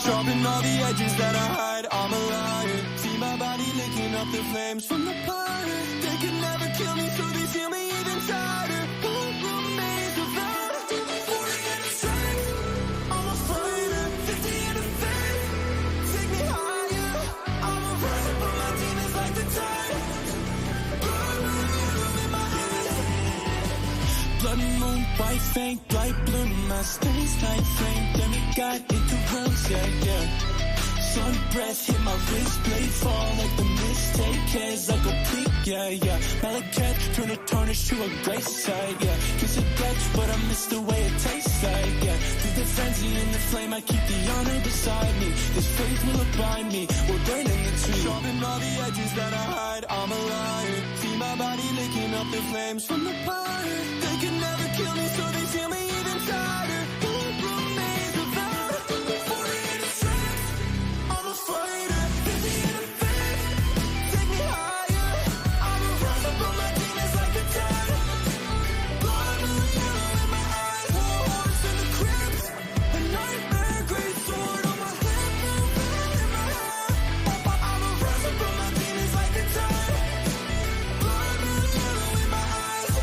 Sharpen all the edges that I hide, I'm a liar. See my body licking up the flames from the fire. They could never kill me, so they feel me even tighter. What remains of us? 40 in the strength, I'm a fighter. 50 in the faith, take me higher. I'm a riser, but my demons like the tide. Blood moon in my eyes. Blood moon, white faint, bright blue, my space night flame. Then we got into worlds, yeah. Sun breath hit my wrist, blade fall like the mistake. As I go peak, yeah. Malachite turn a tarnish to a gray side, yeah. Kiss a death, but I miss the way it tastes like, yeah. Through the frenzy and the flame, I keep the honor beside me. This faith will abide me, we're burning the tree. Sharpen all the edges that I hide, I'm a liar. See my body licking up the flames from the fire. They could never kill me, so they feel me even tighter. What remains of us? 40 in the strength, I'm a fighter. 50 in the faith, take me higher. I'm a riser, but my demons like the tide. Blood moon yellow in my eyes, war horse in the crypt. A nightmare, great sword on my hip, in my heart. I'm a riser, but my demons like the tide. Blood moon yellow in my eyes.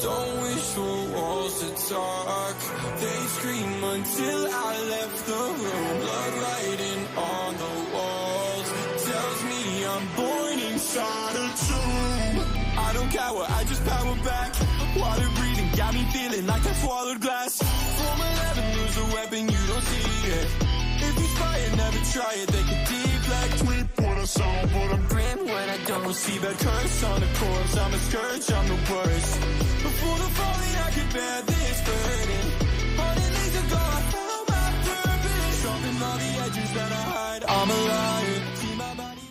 Don't wish for walls to talk. They scream until I left the room. Blood writing on the walls tells me I'm born inside a tomb. I don't cower, I just power back. Water breathing got me feeling like I swallowed glass. Form 11, lose a weapon, you don't see it. If you spy it, never try it. They could deflect. Tweet what I saw, but I'm grim when I don't see that curse on the corpse. I'm a scourge, I'm the worst. Before the falling, I could bear this burden. 100 days ago, I found my purpose. Sharpen all the edges that I hide, I'm a liar. See my body.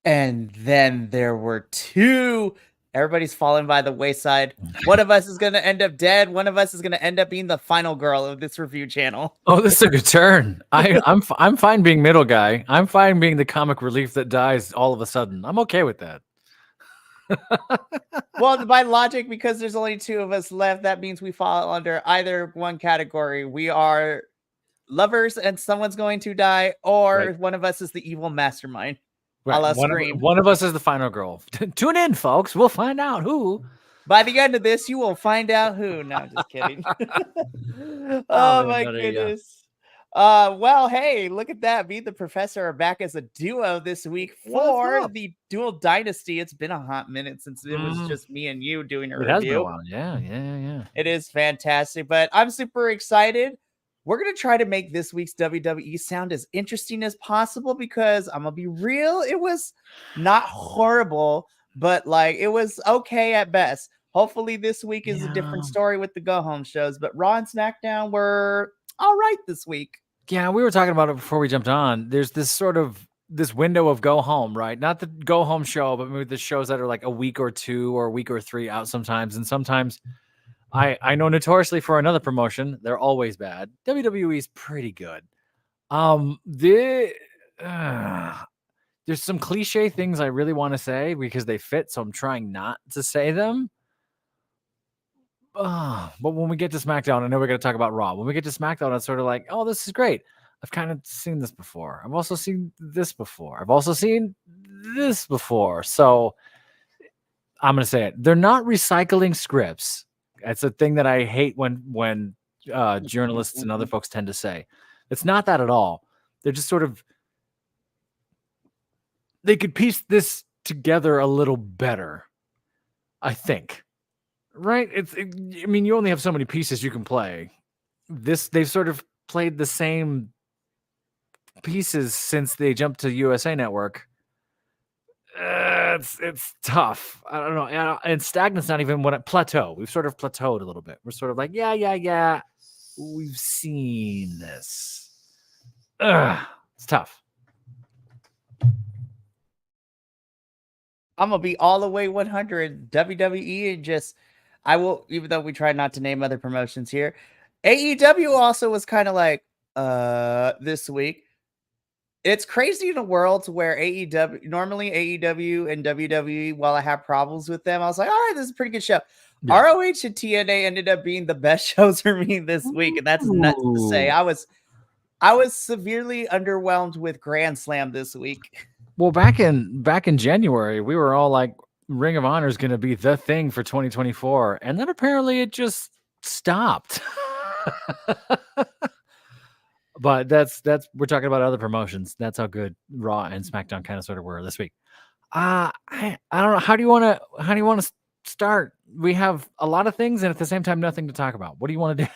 And then there were two. Everybody's fallen by the wayside. One of us is going to end up dead. One of us is going to end up being the final girl of this review channel. Oh, this is a good turn. I'm fine being middle guy. I'm fine being the comic relief that dies all of a sudden. I'm okay with that. Well, by logic, because there's only two of us left, that means we fall under either one category. We are lovers and someone's going to die, or Right. one of us is the evil mastermind. Right. A la One Scream. of us is the final girl. Tune in, folks. We'll find out who. By the end of this, you will find out who. No, I'm just kidding. Oh my goodness. Well, hey, look at that. Me and the professor are back as a duo this week for the Dual Dynasty. It's been a hot minute since it was just me and you doing a It has been a review. while. Yeah. It is fantastic, but I'm super excited. We're going to try to make this week's WWE sound as interesting as possible because I'm going to be real. It was not horrible, but like it was okay at best. Hopefully this week is a different story with the go home shows, but Raw and SmackDown were all right this week. Yeah, we were talking about it before we jumped on. There's this sort of this window of go home, right? Not the go home show, but maybe the shows that are like a week or two or a week or three out sometimes. And sometimes I know notoriously for another promotion, they're always bad. WWE is pretty good. There's there's some cliche things I really want to say because they fit, so I'm trying not to say them. But when we get to SmackDown, I know we're going to talk about Raw. When we get to SmackDown, it's sort of like, oh, this is great. I've kind of seen this before. I've also seen this before. I've also seen this before. So I'm going to say it. They're not recycling scripts. That's a thing that I hate when journalists and other folks tend to say. It's not that at all. They're just sort of, they could piece this together a little better, I think. Right? I mean, you only have so many pieces you can play. They've sort of played the same pieces since they jumped to USA Network. It's tough. I don't know. And stagnant's not even what plateau. We've sort of plateaued a little bit. We're sort of like, yeah. We've seen this. It's tough. I'm gonna be all the way 100 WWE and just I will, even though we try not to name other promotions here. AEW also was kind of like this week. It's crazy in a world where normally AEW and WWE, while I have problems with them, I was like, all right, this is a pretty good show. Yeah. ROH and TNA ended up being the best shows for me this week, and that's nuts to say. I was severely underwhelmed with Grand Slam this week. Well, back in January, we were all like, Ring of Honor is going to be the thing for 2024, and then apparently it just stopped. But that's we're talking about other promotions. That's how good Raw and SmackDown kind of sort of were this week. I don't know. How do you want to start? We have a lot of things, and at the same time, nothing to talk about. What do you want to do?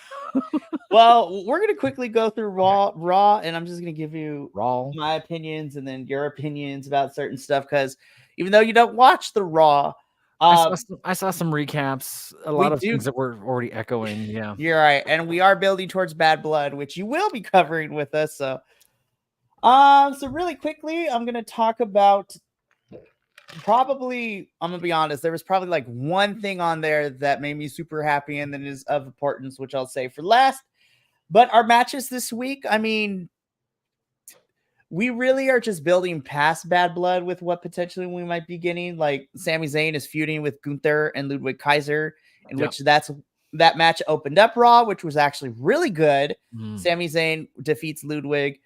Well, we're going to quickly go through Raw, and I'm just going to give you my opinions and then your opinions about certain stuff, because even though you don't watch the Raw, I saw some recaps, a lot of things that we're already echoing. Yeah, you're right, and we are building towards Bad Blood, which you will be covering with us. So really quickly, I'm going to talk about. Probably, I'm gonna be honest, there was probably like one thing on there that made me super happy and then is of importance, which I'll say for last. But our matches this week, I mean, we really are just building past Bad Blood with what potentially we might be getting. Like Sami Zayn is feuding with Gunther and Ludwig Kaiser, in which that match opened up Raw, which was actually really good. Sami Zayn defeats Ludwig,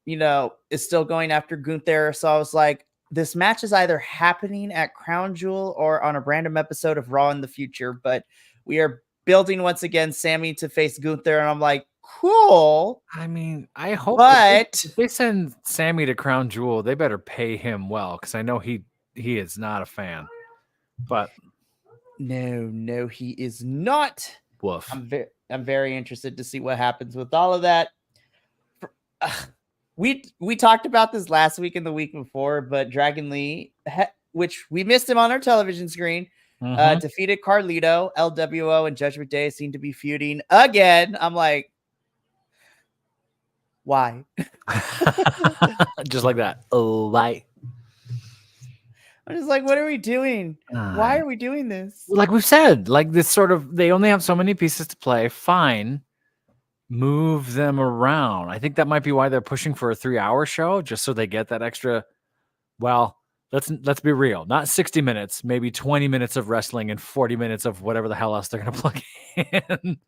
is still going after Gunther. So I was like, this match is either happening at Crown Jewel or on a random episode of Raw in the future, but we are building once again Sammy to face Gunther, and I'm like, cool. I mean, I hope, but if they send Sammy to Crown Jewel, they better pay him well, because I know he is not a fan. But no, he is not. Woof. I'm very interested to see what happens with all of that. We talked about this last week and the week before, but Dragon Lee, which we missed him on our television screen, defeated Carlito. LWO and Judgment Day seem to be feuding again. I'm like, why? Just like that. Oh, why? I'm just like, what are we doing? Why are we doing this? Like we've said, like this sort of, they only have so many pieces to play. Fine. Move them around. I think that might be why they're pushing for a 3-hour show, just so they get that extra. Well, let's be real. Not 60 minutes, maybe 20 minutes of wrestling and 40 minutes of whatever the hell else they're going to plug in,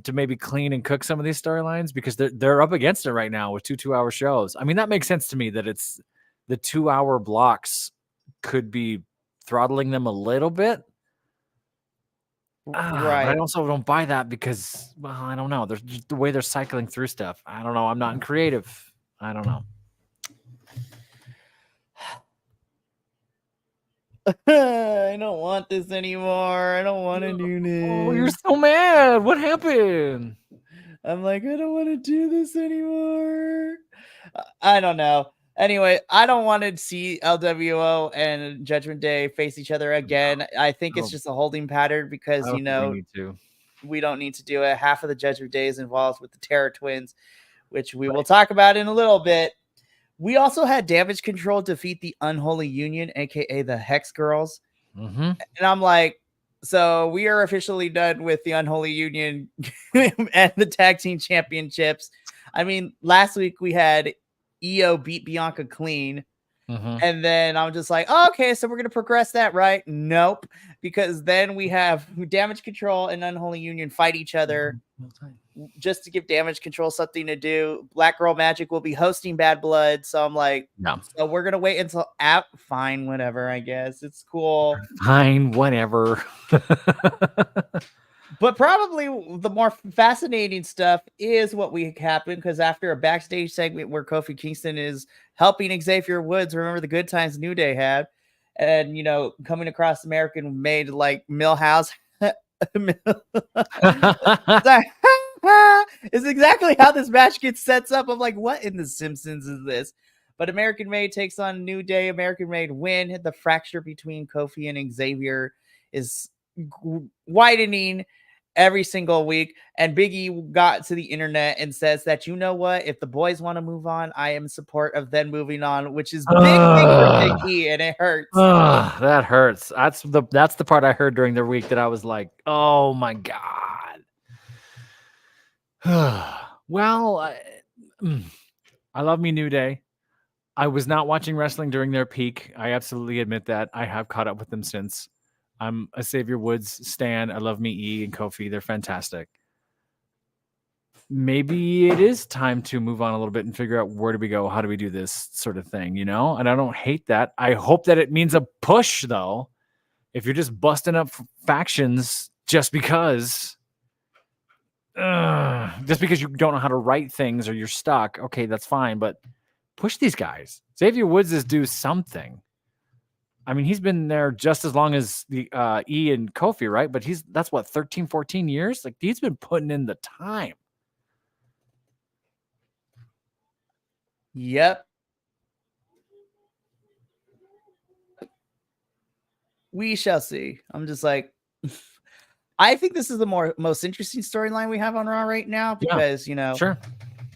to maybe clean and cook some of these storylines, because they're up against it right now with 2-hour shows. I mean, that makes sense to me that it's the 2-hour blocks could be throttling them a little bit. Right. I also don't buy that because, well, I don't know. There's just the way they're cycling through stuff. I don't know. I'm not creative. I don't know. I don't want this anymore. I don't want to do this. Oh, you're so mad. What happened? I'm like, I don't want to do this anymore. I don't know. Anyway, I don't want to see LWO and Judgment Day face each other again. I think it's just a holding pattern because, we don't need to do it. Half of the Judgment Day is involved with the Terror Twins, which we will talk about in a little bit. We also had Damage Control defeat the Unholy Union, a.k.a. the Hex Girls. And I'm like, so we are officially done with the Unholy Union and the Tag Team Championships. I mean, last week we had EO beat Bianca clean. And then I'm just like, oh, okay, so we're going to progress that, right? Nope. Because then we have Damage Control and Unholy Union fight each other just to give Damage Control something to do. Black Girl Magic will be hosting Bad Blood. So I'm like, so we're going to wait until fine, whatever, I guess. It's cool. Fine, whatever. But probably the more fascinating stuff is what we happened, because after a backstage segment where Kofi Kingston is helping Xavier Woods remember the good times New Day had, and coming across American made like Millhouse. It's exactly how this match gets sets up. I'm like, what in the Simpsons is this? But American Made takes on New Day. American Made win. The fracture between Kofi and Xavier is widening every single week. And Big E got to the internet and says that, you know what, if the boys want to move on, I am in support of them moving on, which is big for Big E, and it hurts. That hurts. That's the part I heard during the week that I was like, oh my God. Well, I love me New Day. I was not watching wrestling during their peak. I absolutely admit that. I have caught up with them since. I'm a Xavier Woods stan. I love me E and Kofi. They're fantastic. Maybe it is time to move on a little bit and figure out where do we go? How do we do this sort of thing, And I don't hate that. I hope that it means a push, though. If you're just busting up factions just because you don't know how to write things or you're stuck, okay, that's fine. But push these guys. Xavier Woods is due something. I mean, he's been there just as long as the E and Kofi, right? But that's what, 13, 14 years? Like, he's been putting in the time. Yep. We shall see. I'm just like, I think this is the most interesting storyline we have on Raw right now, because, sure,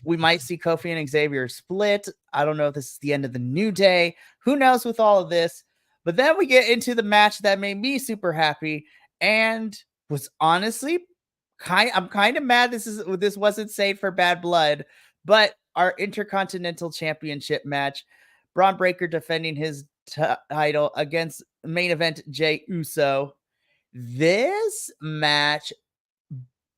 we might see Kofi and Xavier split. I don't know if this is the end of the New Day. Who knows with all of this? But then we get into the match that made me super happy and was honestly I'm kind of mad this wasn't saved for Bad Blood, but our Intercontinental Championship match, Braun Breaker defending his title against main event Jey Uso. This match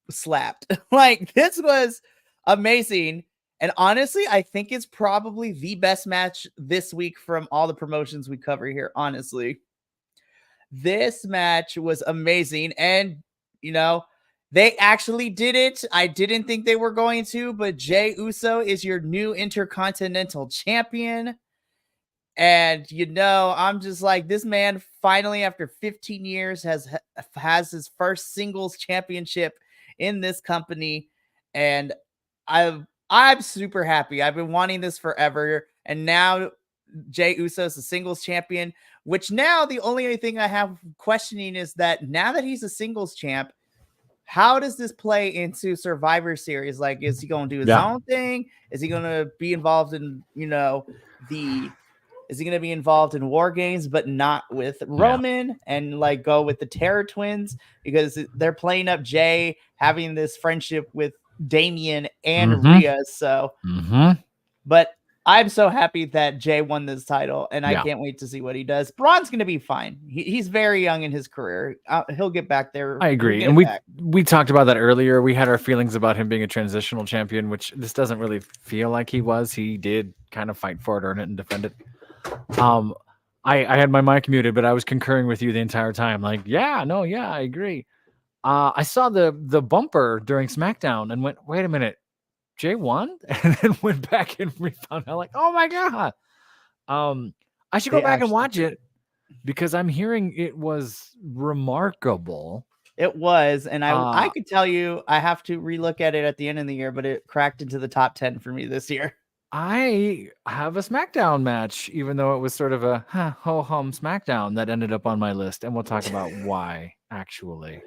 slapped. Like, this was amazing. And honestly, I think it's probably the best match this week from all the promotions we cover here. Honestly, this match was amazing. And, they actually did it. I didn't think they were going to, but Jey Uso is your new Intercontinental Champion. And, I'm just like, this man finally, after 15 years, has his first singles championship in this company. And I'm super happy. I've been wanting this forever. And now Jey Uso is a singles champion, which now the only thing I have questioning is that now that he's a singles champ, how does this play into Survivor Series? Like, is he going to do his own thing? Is he going to be involved in, is he going to be involved in War Games, but not with Roman and like go with the Terror Twins? Because they're playing up Jay having this friendship with Damian and Rhea. So, but I'm so happy that Jay won this title, and I can't wait to see what he does. Braun's going to be fine. He's very young in his career. He'll get back there. I agree. And we talked about that earlier. We had our feelings about him being a transitional champion, which this doesn't really feel like he was. He did kind of fight for it, earn it, and defend it. I had my mic muted, but I was concurring with you the entire time. Like, I agree. I saw the bumper during SmackDown and went, wait a minute, Jay won? And then went back and refound out, like, oh my God. I should go back and watch it because I'm hearing it was remarkable. It was, and I could tell you I have to relook at it at the end of the year, but it cracked into the top 10 for me this year. I have a SmackDown match, even though it was sort of a ho-hum SmackDown that ended up on my list, and we'll talk about why, actually.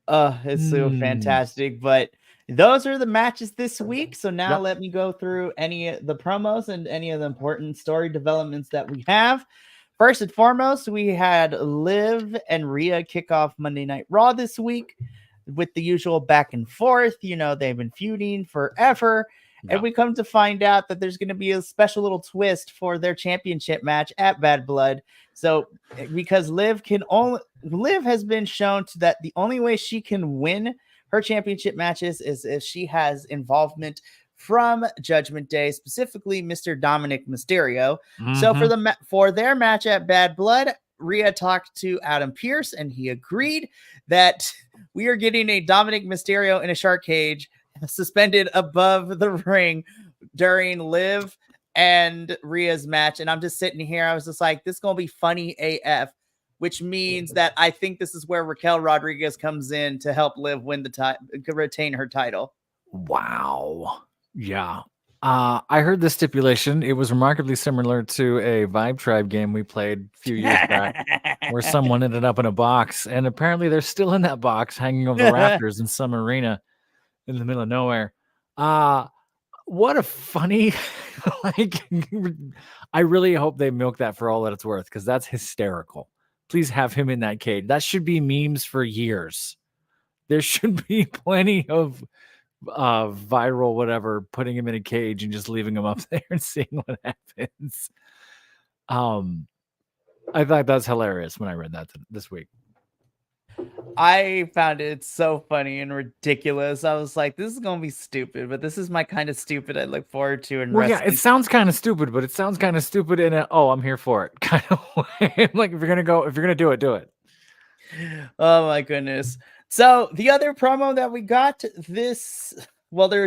It's so fantastic, but those are the matches this week. So now let me go through any of the promos and any of the important story developments that we have. First and foremost, we had Liv and Rhea kick off Monday Night Raw this week with the usual back and forth. They've been feuding forever. And we come to find out that there's going to be a special little twist for their championship match at Bad Blood. So because Liv has been shown that the only way she can win her championship matches is if she has involvement from Judgment Day, specifically Mr. Dominic Mysterio. So for their match at Bad Blood, Rhea talked to Adam Pearce and he agreed that we are getting a Dominic Mysterio in a shark cage suspended above the ring during Liv and Rhea's match. And I'm just sitting here. I was just like, this is going to be funny AF, which means that I think this is where Raquel Rodriguez comes in to help Liv win the retain her title. Wow. Yeah. I heard the stipulation. It was remarkably similar to a Vibe Tribe game we played a few years back where someone ended up in a box. And apparently they're still in that box hanging over the rafters in some arena in the middle of nowhere. What a funny, I really hope they milk that for all that it's worth, because that's hysterical. Please have him in that cage. That should be memes for years. There should be plenty of viral whatever, putting him in a cage and just leaving him up there and seeing what happens. I thought that's hilarious when I read that this week. I found it so funny and ridiculous. I was like, this is going to be stupid, but this is my kind of stupid I look forward to in wrestling. Yeah, it sounds kind of stupid, but it sounds kind of stupid in a, I'm here for it kind of way. Like, if you're going to do it, do it. Oh my goodness. So the other promo that we got there's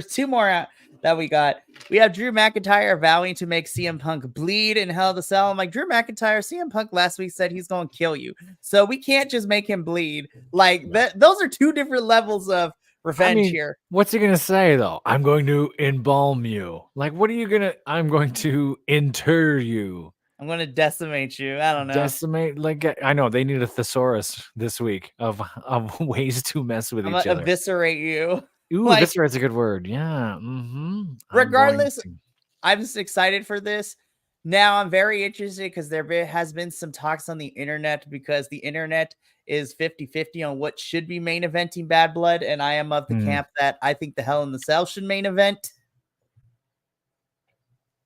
two more out that we got. We have Drew McIntyre vowing to make CM Punk bleed in Hell in a Cell. I'm like, Drew McIntyre, CM Punk last week said he's going to kill you. So we can't just make him bleed. Like those are two different levels of revenge here. What's he going to say though? I'm going to embalm you. Like, what are you going to, I'm going to inter you. I'm going to decimate you. I don't know. Decimate, like, I know they need a thesaurus this week of ways to mess with each other. Eviscerate you. Ooh, like, eviscerate's a good word. Yeah. Regardless, I'm just excited for this. Now I'm very interested because there has been some talks on the internet, because the internet is 50-50 on what should be main eventing Bad Blood. And I am of the camp that I think the Hell in the Cell should main event.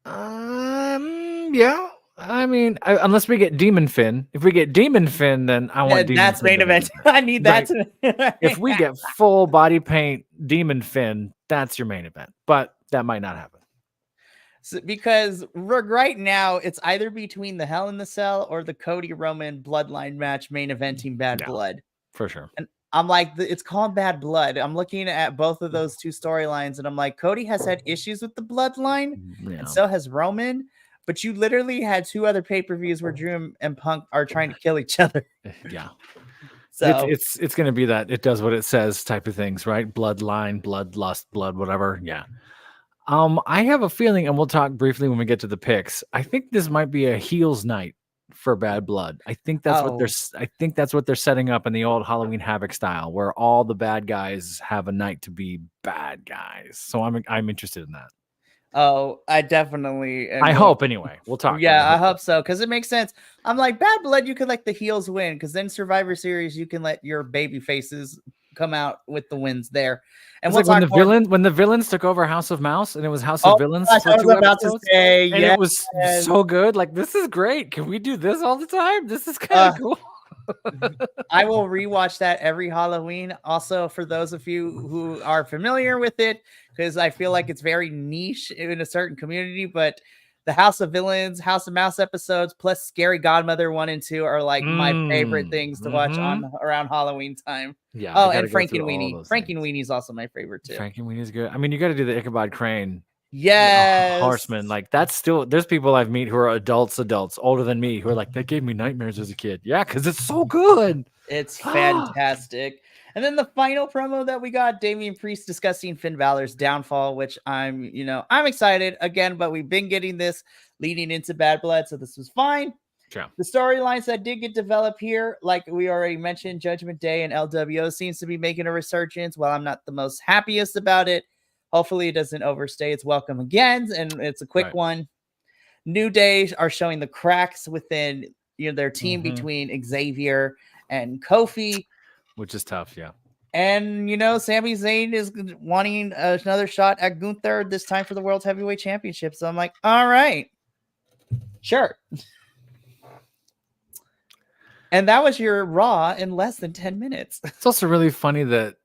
Yeah. I mean, unless we get Demon Finn. If we get Demon Finn, then I want Demon that's Finn main event. I need that. Right. If we get full body paint Demon Finn, that's your main event. But that might not happen. So, because right now, it's either between the Hell in the Cell or the Cody Roman Bloodline match main eventing Bad Blood. For sure. And I'm like, it's called Bad Blood. I'm looking at both of those two storylines, and I'm like, Cody has had issues with the Bloodline, and so has Roman. But you literally had two other pay-per-views where Drew and Punk are trying to kill each other. Yeah. So it's going to be that it does what it says type of things, right? Bloodline, bloodlust, blood, whatever. Yeah. I have a feeling, and we'll talk briefly when we get to the picks. I think this might be a heels night for Bad Blood. I think that's what they're setting up in the old Halloween Havoc style, where all the bad guys have a night to be bad guys. So I'm interested in that. Oh, I definitely am. I hope anyway. We'll talk. Yeah, I hope so, because it makes sense. I'm like, Bad Blood, you could let the heels win, because then Survivor Series, you can let your baby faces come out with the wins there. And it's like when the villains took over House of Mouse, and it was House of Villains for 2 episodes. And it was so good. Like, this is great. Can we do this all the time? This is kind of cool. I will rewatch that every Halloween. Also, for those of you who are familiar with it, because I feel like it's very niche in a certain community, but the House of Villains, House of Mouse episodes, plus Scary Godmother 1 and 2 are like my favorite things to watch around Halloween time. Yeah. Oh, and Frankenweenie. Frankenweenie is also my favorite too. Frankenweenie is good. I mean, you got to do the Ichabod Crane. Yes. Horseman. Like, that's still, there's people I've met who are adults, older than me, who are like, that gave me nightmares as a kid. Yeah, because it's so good. It's fantastic. And then the final promo that we got, Damian Priest discussing Finn Balor's downfall, which I'm excited again, but we've been getting this leading into Bad Blood, so this was fine. Yeah. The storylines that did get developed here, like we already mentioned, Judgment Day and LWO seems to be making a resurgence. While I'm not the most happiest about it, hopefully it doesn't overstay its welcome again, and it's a quick one. New Day are showing the cracks within their team between Xavier and Kofi, which is tough. Yeah. And, Sami Zayn is wanting another shot at Gunther, this time for the World Heavyweight Championship. So I'm like, all right, sure. And that was your Raw in less than 10 minutes. It's also really funny that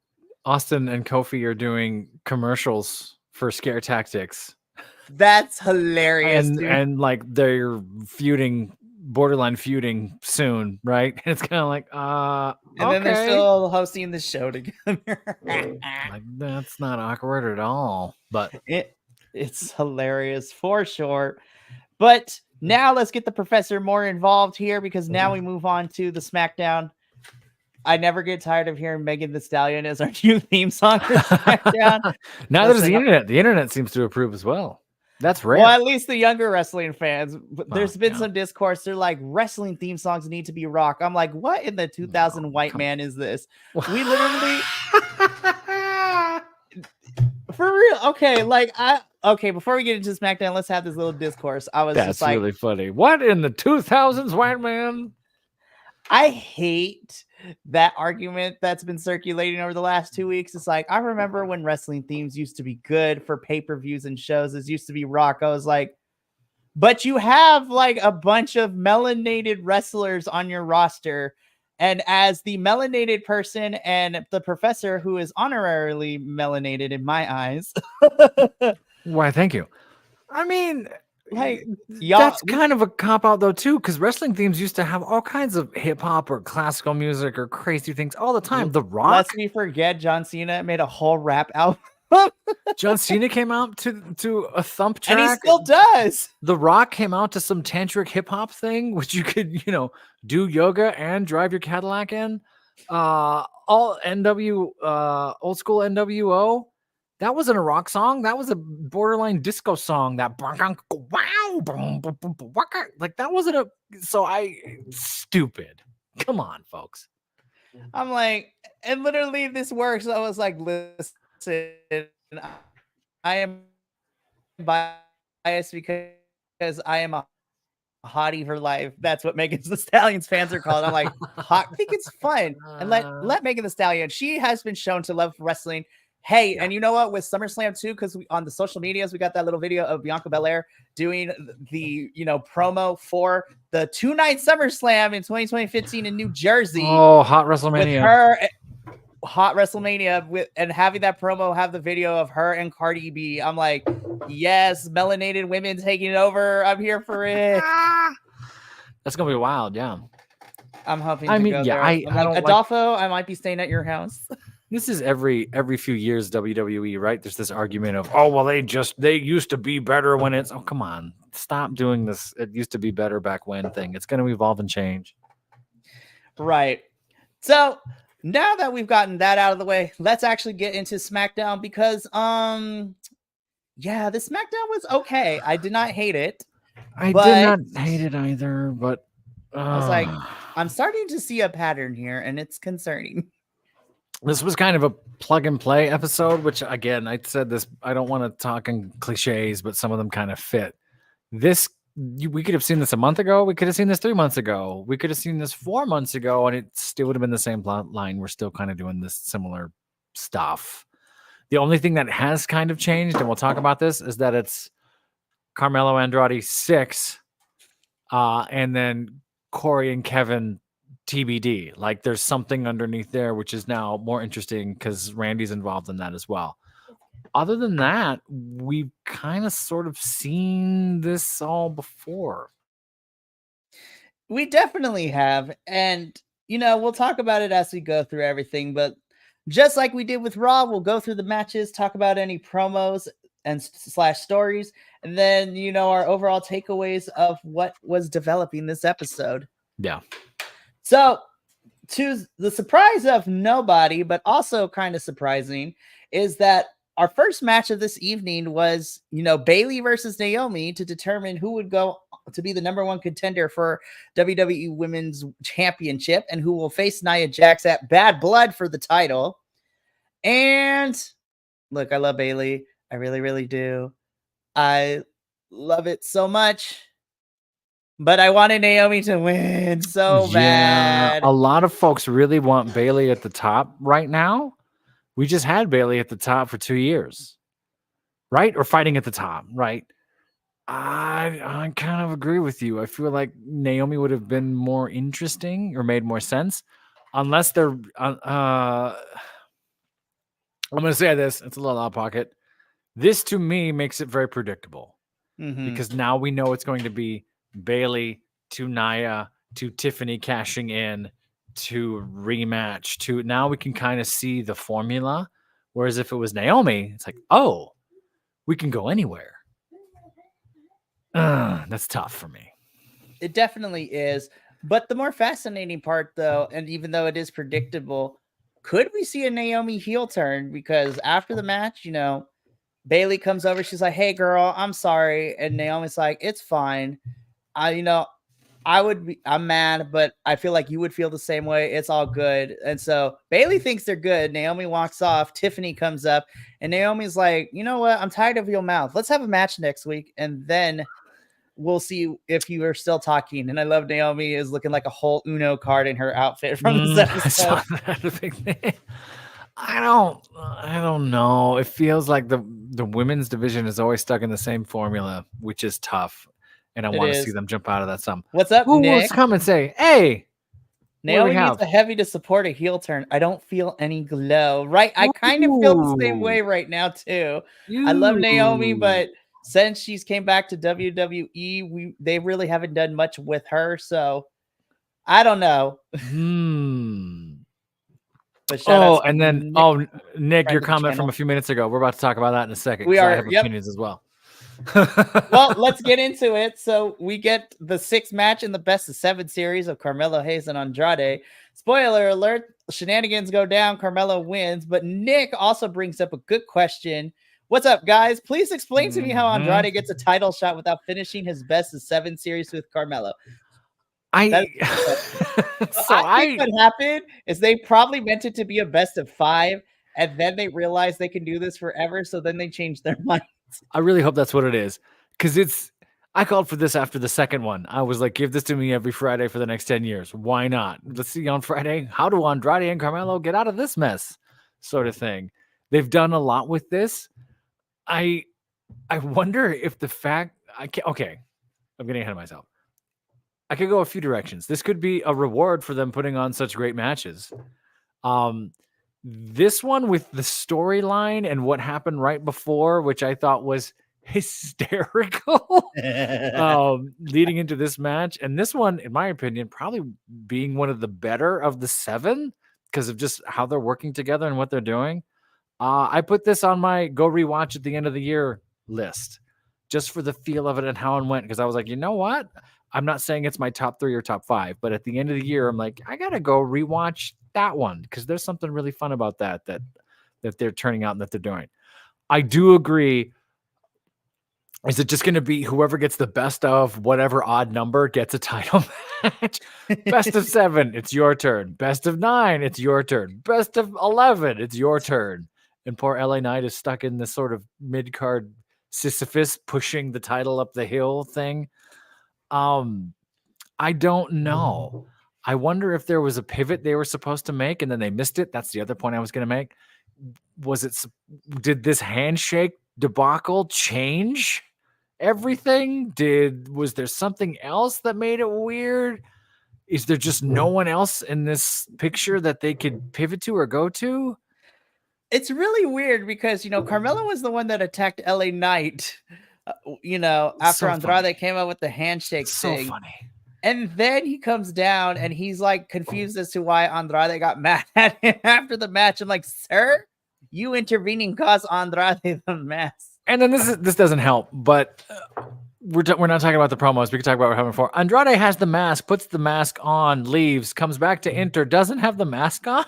Austin and Kofi are doing commercials for Scare Tactics. That's hilarious. And like they're borderline feuding soon, right? And it's kind of like, and then they're still hosting the show together. Like, that's not awkward at all, but it's hilarious for sure. But now let's get the professor more involved here, because now we move on to the SmackDown. I never get tired of hearing Megan Thee Stallion as our new theme song for SmackDown. Now there's the internet. The internet seems to approve as well. That's rare. Well, at least the younger wrestling fans. There's been some discourse. They're like, wrestling theme songs need to be rock. I'm like, what in the 2000 white man is this? We literally... For real. Okay, before we get into SmackDown, let's have this little discourse. That's just like, really funny. What in the 2000s, white man? I hate that argument that's been circulating over the last 2 weeks. It's like, I remember when wrestling themes used to be good for pay-per-views and shows. It used to be rock. I was like, but you have like a bunch of melanated wrestlers on your roster. And as the melanated person and the professor, who is honorarily melanated in my eyes. Why, thank you. I mean, like, that's kind of a cop-out though too, because wrestling themes used to have all kinds of hip-hop or classical music or crazy things all the time. The Rock, lest we forget, John Cena made a whole rap album. John Cena came out to a thump track, and he still does. The Rock came out to some tantric hip-hop thing, which you could do yoga and drive your Cadillac in. All old school NWO. That wasn't a rock song. That was a borderline disco song. That like that wasn't stupid. Come on, folks. I'm like, and literally this works. I was like, listen, I am biased because I am a hottie for life. That's what Megan Thee Stallion's fans are called. I'm like, I think it's fun. And let Megan Thee Stallion. She has been shown to love wrestling. Hey, and you know what? With SummerSlam too, because on the social medias, we got that little video of Bianca Belair doing the promo for the 2-night SummerSlam in 2015 in New Jersey. Oh, hot WrestleMania! With her, hot WrestleMania, and having that promo have the video of her and Cardi B. I'm like, yes, melanated women taking it over. I'm here for it. That's gonna be wild. Yeah, I'm hoping. I don't Adolfo, I might be staying at your house. This is every few years WWE, right? There's this argument of, oh, well, they used to be better when it's, oh, come on, stop doing this. It used to be better back when thing. It's going to evolve and change. Right. So now that we've gotten that out of the way, let's actually get into SmackDown because, the SmackDown was okay. I did not hate it. I did not hate it either, but I was like, I'm starting to see a pattern here, and it's concerning. This was kind of a plug and play episode, which again, I said this, I don't want to talk in cliches, but some of them kind of fit. We could have seen this a month ago. We could have seen this 3 months ago. We could have seen this 4 months ago, and it still would have been the same plot line. We're still kind of doing this similar stuff. The only thing that has kind of changed, and we'll talk about this, is that it's Carmelo Andrade 6, and then Corey and Kevin TBD. Like there's something underneath there, which is now more interesting because Randy's involved in that as well. Other than that, we've kind of sort of seen this all before. We definitely have. And, we'll talk about it as we go through everything. But just like we did with Raw, we'll go through the matches, talk about any promos and / stories. And then, our overall takeaways of what was developing this episode. Yeah. So, to the surprise of nobody, but also kind of surprising, is that our first match of this evening was, Bayley versus Naomi to determine who would go to be the #1 contender for WWE Women's Championship and who will face Nia Jax at Bad Blood for the title. And look, I love Bayley. I really, really do. I love it so much. But I wanted Naomi to win so bad. A lot of folks really want Bayley at the top right now. We just had Bailey at the top for 2 years, right? Or fighting at the top, right? I kind of agree with you. I feel like Naomi would have been more interesting or made more sense, unless they're. I'm going to say this. It's a little out of pocket. This to me makes it very predictable because now we know it's going to be Bailey to Nia to Tiffany cashing in to rematch to now we can kind of see the formula. Whereas if it was Naomi, it's like, oh, we can go anywhere. That's tough for me. It definitely is. But the more fascinating part, though, and even though it is predictable, could we see a Naomi heel turn? Because after the match, you know, Bailey comes over. She's like, "Hey, girl, I'm sorry," and Naomi's like, "It's fine. I'm mad, but I feel like you would feel the same way. It's all good." And so Bailey thinks they're good. Naomi walks off. Tiffany comes up, and Naomi's like, "You know what? I'm tired of your mouth. Let's have a match next week, and then we'll see if you are still talking." And I love Naomi is looking like a whole Uno card in her outfit from this episode. I don't know. It feels like the women's division is always stuck in the same formula, which is tough. And I want to see them jump out of that some. What's up, Who Nick? wants to come and say, hey, Naomi needs a heavy to support a heel turn. I don't feel any glow. Right? I kind of feel the same way right now, too. I love Naomi, but since she's came back to WWE, they really haven't done much with her. So I don't know. But Nick, your comment from a few minutes ago. We're about to talk about that in a second. I have opinions as well. Well, let's get into it. So we get the 6th match in the best of 7 series of Carmelo Hayes and Andrade. Spoiler alert, shenanigans go down, Carmelo wins, but Nick also brings up a good question. What's up, guys? Please explain to me how Andrade gets a title shot without finishing his best of 7 series with Carmelo. I think what happened is they probably meant it to be a best of 5, and then they realized they can do this forever, so then they changed their mind. I really hope that's what it is, because I called for this after the second one. I was like, give this to me every Friday for the next 10 years. Why not? Let's see on Friday, how do Andrade and Carmelo get out of this mess, sort of thing. They've done a lot with this. I wonder if the fact I'm getting ahead of myself. I could go a few directions. This could be a reward for them putting on such great matches. This one with the storyline and what happened right before, which I thought was hysterical, leading into this match. And this one, in my opinion, probably being one of the better of the 7 because of just how they're working together and what they're doing. I put this on my go rewatch at the end of the year list just for the feel of it and how it went. Because I was like, you know what? I'm not saying it's my top 3 or top 5, but at the end of the year, I'm like, I got to go rewatch that one because there's something really fun about that they're turning out and that they're doing. I do agree. Is it just going to be whoever gets the best of whatever odd number gets a title match? Best of 7, it's your turn. Best of 9, it's your turn. Best of 11, it's your turn. And poor LA Knight is stuck in this sort of mid-card Sisyphus pushing the title up the hill thing. I don't know. I wonder if there was a pivot they were supposed to make and then they missed it. That's the other point I was going to make. Did this handshake debacle change everything? Was there something else that made it weird? Is there just no one else in this picture that they could pivot to or go to? It's really weird because, Carmelo was the one that attacked LA Knight, after Andrade came out with the handshake thing. So funny. And then he comes down and he's like confused as to why Andrade got mad at him after the match. I'm like, sir, you intervening caused Andrade the mess. And then this doesn't help, but we're not talking about the promos. We can talk about what happened before. Andrade has the mask, puts the mask on, leaves, comes back to enter, doesn't have the mask on.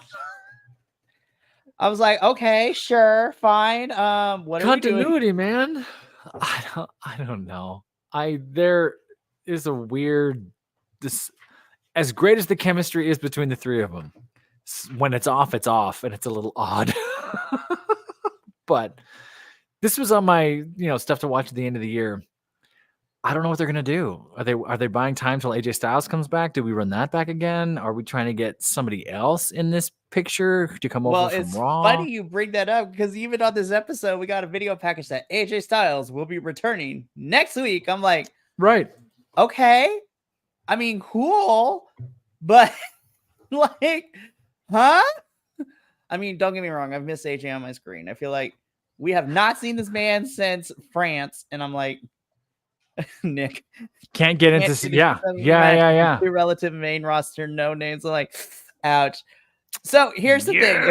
I was like, okay, sure, fine. What continuity, man? I don't know. There is a weird. As great as the chemistry is between the 3 of them, when it's off, and it's a little odd. But this was on my stuff to watch at the end of the year. I don't know what they're gonna do. Are they buying time till AJ Styles comes back? Do we run that back again? Are we trying to get somebody else in this picture to come Well, over from it's Raw? funny you bring that up because even on this episode, we got a video package that AJ Styles will be returning next week. I'm like, Right. okay. I mean, cool, but like, huh? I mean, don't get me wrong. I've missed AJ on my screen. I feel like we have not seen this man since France, and I'm like, Nick Can't get into do the yeah. WWE Yeah, match yeah, with yeah. two relative main roster, no names. I'm like, ouch. So here's the thing: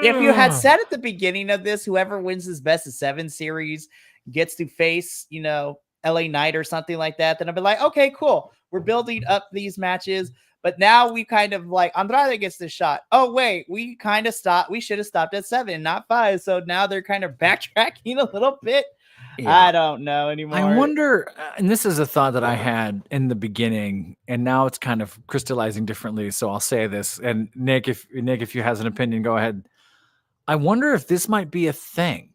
if you had said at the beginning of this, whoever wins this best of 7 series gets to face, LA Knight or something like that, then I'd be like, okay, cool. We're building up these matches. But now we kind of like Andrade gets this shot. Oh, wait, we kind of stopped. We should have stopped at 7, not 5. So now they're kind of backtracking a little bit. Yeah. I don't know anymore. I wonder, and this is a thought that I had in the beginning, and now it's kind of crystallizing differently. So I'll say this, and Nick, if you has an opinion, go ahead. I wonder if this might be a thing,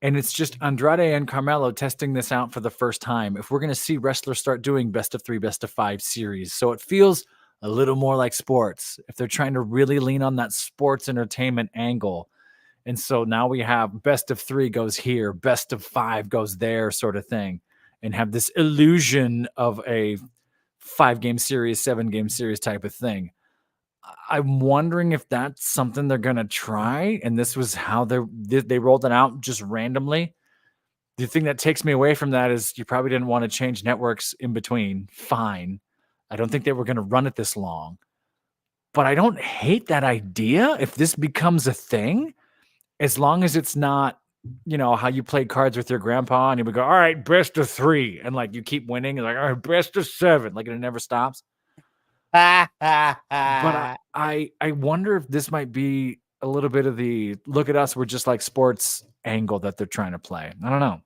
and it's just Andrade and Carmelo testing this out for the first time. If we're going to see wrestlers start doing best of 3, best of 5 series, so it feels a little more like sports. If they're trying to really lean on that sports entertainment angle. And so now we have best of 3 goes here, best of 5 goes there sort of thing, and have this illusion of a 5-game series, 7-game series type of thing. I'm wondering if that's something they're going to try. And this was how they rolled it out just randomly. The thing that takes me away from that is you probably didn't want to change networks in between. Fine. I don't think they were going to run it this long, but I don't hate that idea. If this becomes a thing, as long as it's not, how you play cards with your grandpa and you would go, all right, best of 3. And like you keep winning and like, all right, best of 7. Like it never stops. But I wonder if this might be a little bit of the look at us, we're just like sports angle that they're trying to play. I don't know.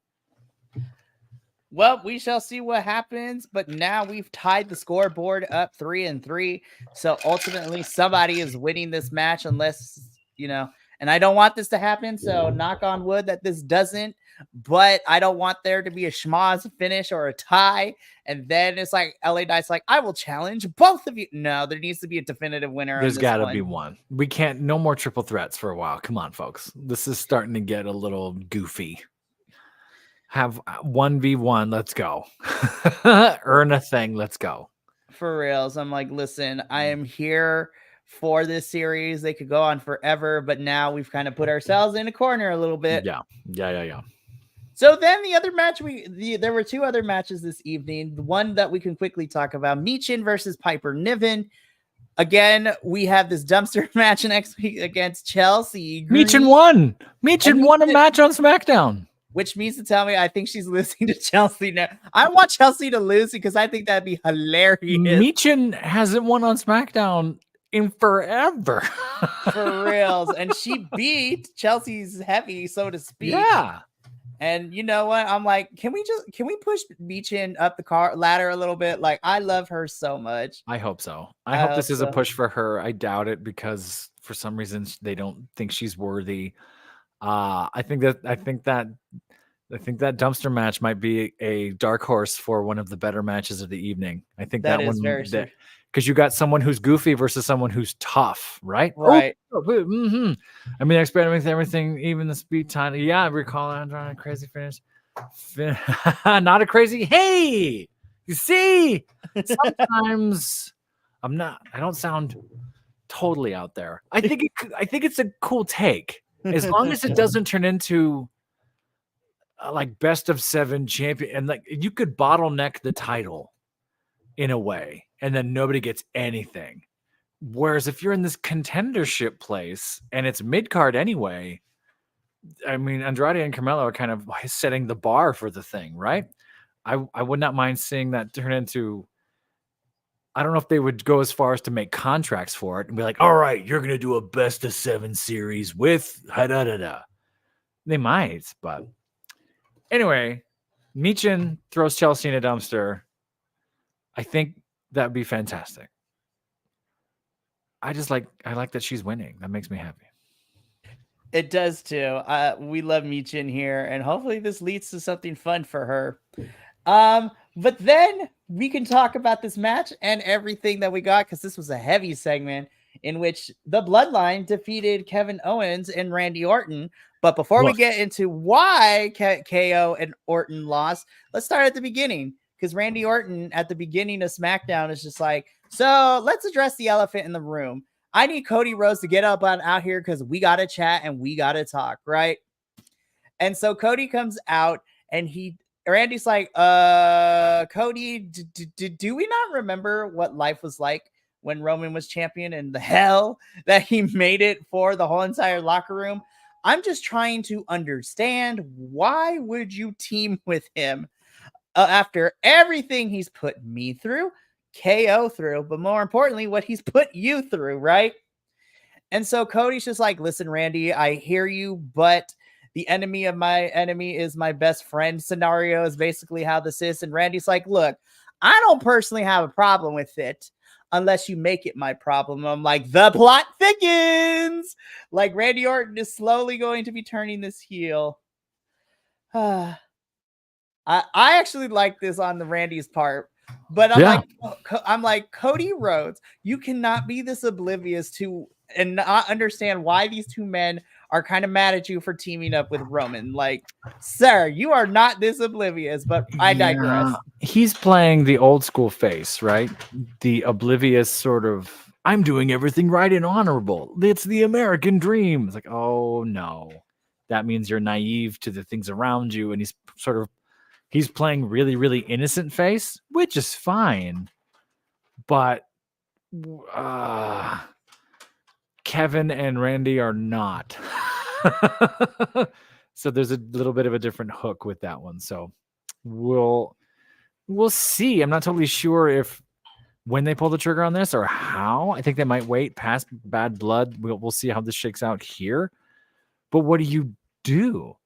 Well, we shall see what happens, but now we've tied the scoreboard up 3-3. So ultimately somebody is winning this match unless, and I don't want this to happen. So knock on wood that this doesn't, but I don't want there to be a schmoz finish or a tie. And then it's like LA Knight's like, I will challenge both of you. No, there needs to be a definitive winner. There's got to be one. We can't, no more triple threats for a while. Come on, folks. This is starting to get a little goofy. Have 1v1. Let's go. Earn a thing. Let's go. For reals. I'm like, listen, I am here for this series. They could go on forever, but now we've kind of put ourselves in a corner a little bit. Yeah. So then the other match, there were 2 other matches this evening. The one that we can quickly talk about, Michin versus Piper Niven. Again, we have this dumpster match next week against Chelsea. Michin won. Michin won a match on SmackDown. Which means to tell me I think she's losing to Chelsea now. I want Chelsea to lose because I think that'd be hilarious. Michin hasn't won on SmackDown in forever. For reals. And she beat Chelsea's heavy, so to speak. Yeah. And you know what? I'm like, can we push Michin up the ladder a little bit? Like, I love her so much. I hope so. I hope this is a push for her. I doubt it because for some reason they don't think she's worthy. I think that dumpster match might be a dark horse for one of the better matches of the evening. I think that one, because you got someone who's goofy versus someone who's tough, right? Right. Mm-hmm. I mean, experimenting with everything, even the speed time. Yeah, I recall a crazy finish. Not a crazy. Hey, you see, sometimes I don't sound totally out there. I think it's a cool take. As long as it doesn't turn into like best of 7 champion, and like you could bottleneck the title in a way, and then nobody gets anything. Whereas if you're in this contendership place and it's mid card anyway, I mean, Andrade and Carmelo are kind of setting the bar for the thing, right? I would not mind seeing that turn into. I don't know if they would go as far as to make contracts for it and be like, all right, you're going to do a best of 7 series with da-da-da-da. They might, but anyway, Michin throws Chelsea in a dumpster. I think that would be fantastic. I like that she's winning. That makes me happy. It does too. We love Michin here, and hopefully this leads to something fun for her. But then we can talk about this match and everything that we got, because this was a heavy segment in which the Bloodline defeated Kevin Owens and Randy Orton. But before we get into why KO and Orton lost, let's start at the beginning, because Randy Orton at the beginning of SmackDown is just like, so let's address the elephant in the room. I need Cody Rhodes to get up on out here because we got to chat and we got to talk, right? And so Cody comes out and Randy's like, Cody, do we not remember what life was like when Roman was champion and the hell that he made it for the whole entire locker room? I'm just trying to understand, why would you team with him after everything he's put me through, KO through, but more importantly, what he's put you through, right? And so Cody's just like, listen, Randy, I hear you, but the enemy of my enemy is my best friend scenario is basically how this is. And Randy's like, look, I don't personally have a problem with it unless you make it my problem. I'm like, the plot thickens. Like, Randy Orton is slowly going to be turning this heel. I actually like this on the Randy's part, but I'm like, Cody Rhodes, you cannot be this oblivious to and not understand why these two men are kind of mad at you for teaming up with Roman. Like, sir, you are not this oblivious, but I digress. He's playing the old school face, right? The oblivious sort of, I'm doing everything right and honorable. It's the American dream. It's like, oh no, that means you're naive to the things around you. And he's playing really, really innocent face, which is fine. But Kevin and Randy are not. So there's a little bit of a different hook with that one. So we'll see. I'm not totally sure if when they pull the trigger on this or how. I think they might wait past Bad Blood. We'll see how this shakes out here. But what do you do?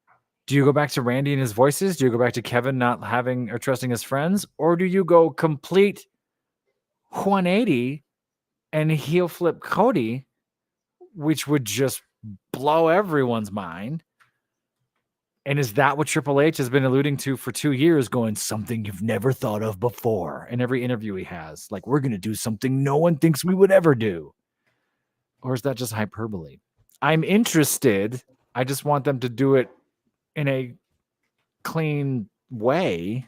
Do you go back to Randy and his voices? Do you go back to Kevin not having or trusting his friends? Or do you go complete 180 and heel flip Cody, which would just blow everyone's mind? And is that what Triple H has been alluding to for 2 years, going, something you've never thought of before? In every interview he has, like, we're going to do something no one thinks we would ever do. Or is that just hyperbole? I'm interested. I just want them to do it in a clean way.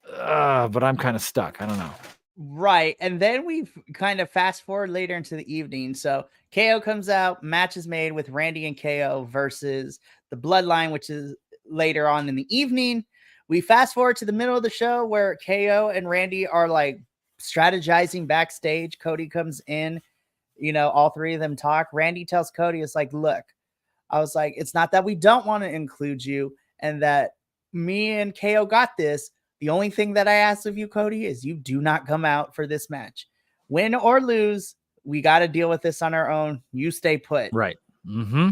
But I'm kind of stuck. I don't know. Right. And then we kind of fast forward later into the evening. So KO comes out, match is made with Randy and KO versus the Bloodline, which is later on in the evening. We fast forward to the middle of the show where KO and Randy are like strategizing backstage. Cody comes in, all three of them talk. Randy tells Cody, it's like, look, I was like, it's not that we don't want to include you and that me and KO got this. The only thing that I ask of you, Cody, is you do not come out for this match. Win or lose, we got to deal with this on our own. You stay put. Right. Mm-hmm.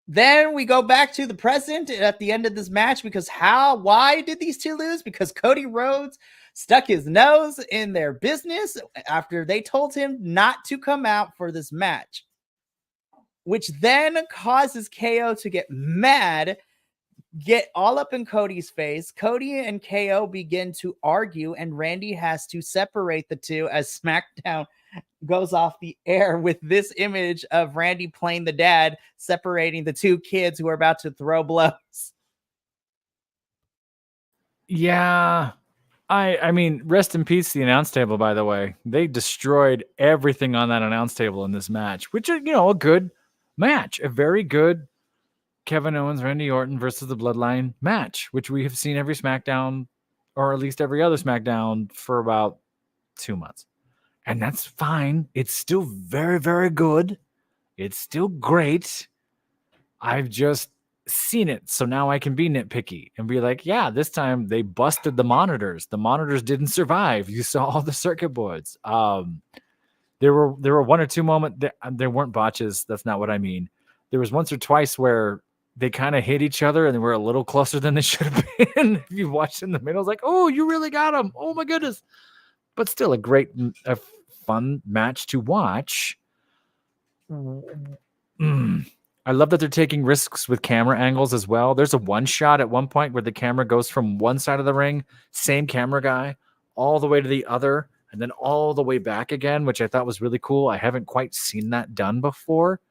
Then we go back to the present at the end of this match because why did these two lose? Because Cody Rhodes stuck his nose in their business after they told him not to come out for this match, which then causes KO to get mad, get all up in Cody's face. Cody and KO begin to argue, and Randy has to separate the two as SmackDown goes off the air with this image of Randy playing the dad, separating the two kids who are about to throw blows. Yeah. I mean, rest in peace, the announce table, by the way. They destroyed everything on that announce table in this match, which is, a good match, a very good Kevin Owens, Randy Orton versus the Bloodline match, which we have seen every SmackDown, or at least every other SmackDown, for about 2 months. And that's fine. It's still very, very good. It's still great. I've just seen it. So now I can be nitpicky and be like, yeah, this time they busted the monitors. The monitors didn't survive. You saw all the circuit boards. There were one or two moments. There weren't botches. That's not what I mean. There was once or twice where they kind of hit each other and they were a little closer than they should have been. If you watched in the middle, it's like, oh, you really got him. Oh my goodness. But still a fun match to watch. I love that they're taking risks with camera angles as well. There's a one shot at one point where the camera goes from one side of the ring, same camera guy, all the way to the other, and then all the way back again, which I thought was really cool. I haven't quite seen that done before.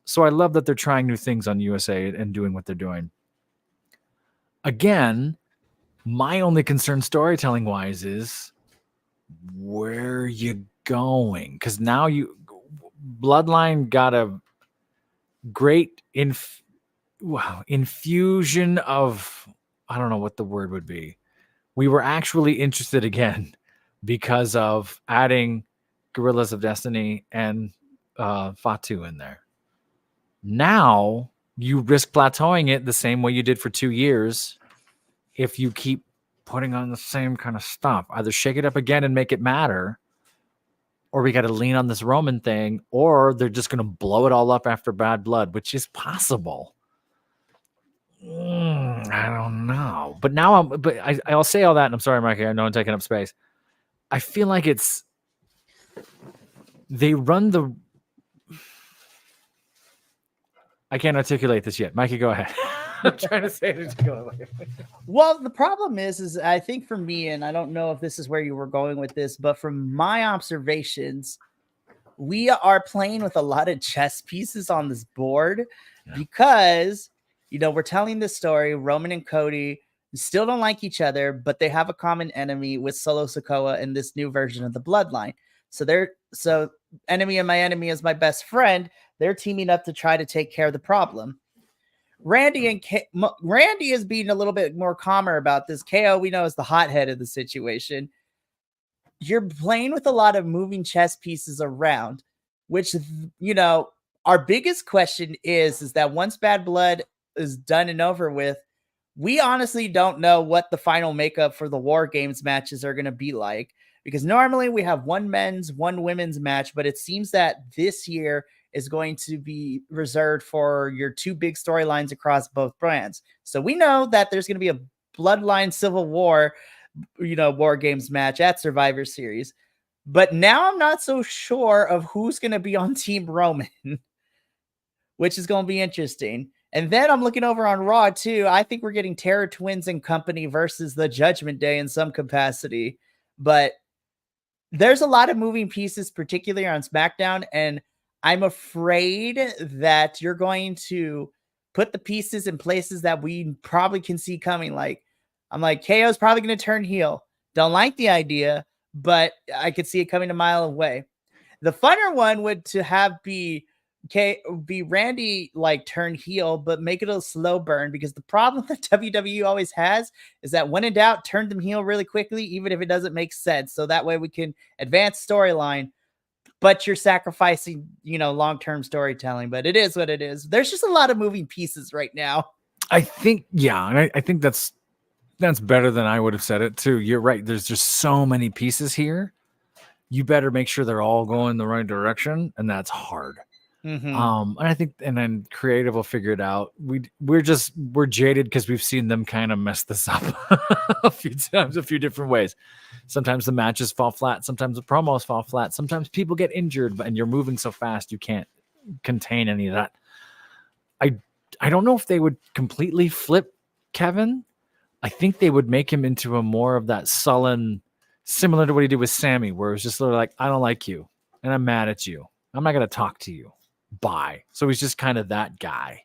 So I love that they're trying new things on USA and doing what they're doing. Again, my only concern storytelling wise is where are you going? Because now Bloodline got a great infusion of, I don't know what the word would be. We were actually interested again because of adding Guerrillas of Destiny and Fatu in there. Now you risk plateauing it the same way you did for 2 years if you keep putting on the same kind of stuff. Either shake it up again and make it matter, or we got to lean on this Roman thing, or they're just going to blow it all up after Bad Blood, which is possible. I don't know. But now I'll say all that, and I'm sorry, Mikey, I know I'm taking up space. I feel like they run the... I can't articulate this yet. Mikey, go ahead. I'm trying to say it articulately. Well, the problem is I think for me, and I don't know if this is where you were going with this, but from my observations, we are playing with a lot of chess pieces on this board because, we're telling this story. Roman and Cody still don't like each other, but they have a common enemy with Solo Sikoa and this new version of the Bloodline. So enemy of my enemy is my best friend. They're teaming up to try to take care of the problem. Randy is being a little bit more calmer about this. KO, we know, is the hothead of the situation. You're playing with a lot of moving chess pieces around, which, our biggest question is that once Bad Blood is done and over with, we honestly don't know what the final makeup for the War Games matches are going to be like, because normally we have one men's, one women's match, but it seems that this year is going to be reserved for your two big storylines across both brands. So we know that there's going to be a Bloodline Civil War, War Games match at Survivor Series. But now I'm not so sure of who's going to be on Team Roman, which is going to be interesting. And then I'm looking over on Raw too. I think we're getting Terror Twins and company versus the Judgment Day in some capacity. But there's a lot of moving pieces, particularly on SmackDown, and I'm afraid that you're going to put the pieces in places that we probably can see coming. I'm like, KO's probably going to turn heel. Don't like the idea, but I could see it coming a mile away. The funner one would to have be Randy turn heel, but make it a slow burn, because the problem that WWE always has is that when in doubt, turn them heel really quickly, even if it doesn't make sense. So that way we can advance storyline. But you're sacrificing, long-term storytelling. But it is what it is. There's just a lot of moving pieces right now. I think, and I think that's better than I would have said it too. You're right. There's just so many pieces here. You better make sure they're all going the right direction, and that's hard. Mm-hmm. And I think, and then creative will figure it out. We're jaded because we've seen them kind of mess this up a few times, a few different ways. Sometimes the matches fall flat. Sometimes the promos fall flat. Sometimes people get injured, and you're moving so fast you can't contain any of that. I don't know if they would completely flip Kevin. I think they would make him into a more of that sullen, similar to what he did with Sammy, where it was just literally like, I don't like you, and I'm mad at you. I'm not going to talk to you. Bye. So he's just kind of that guy.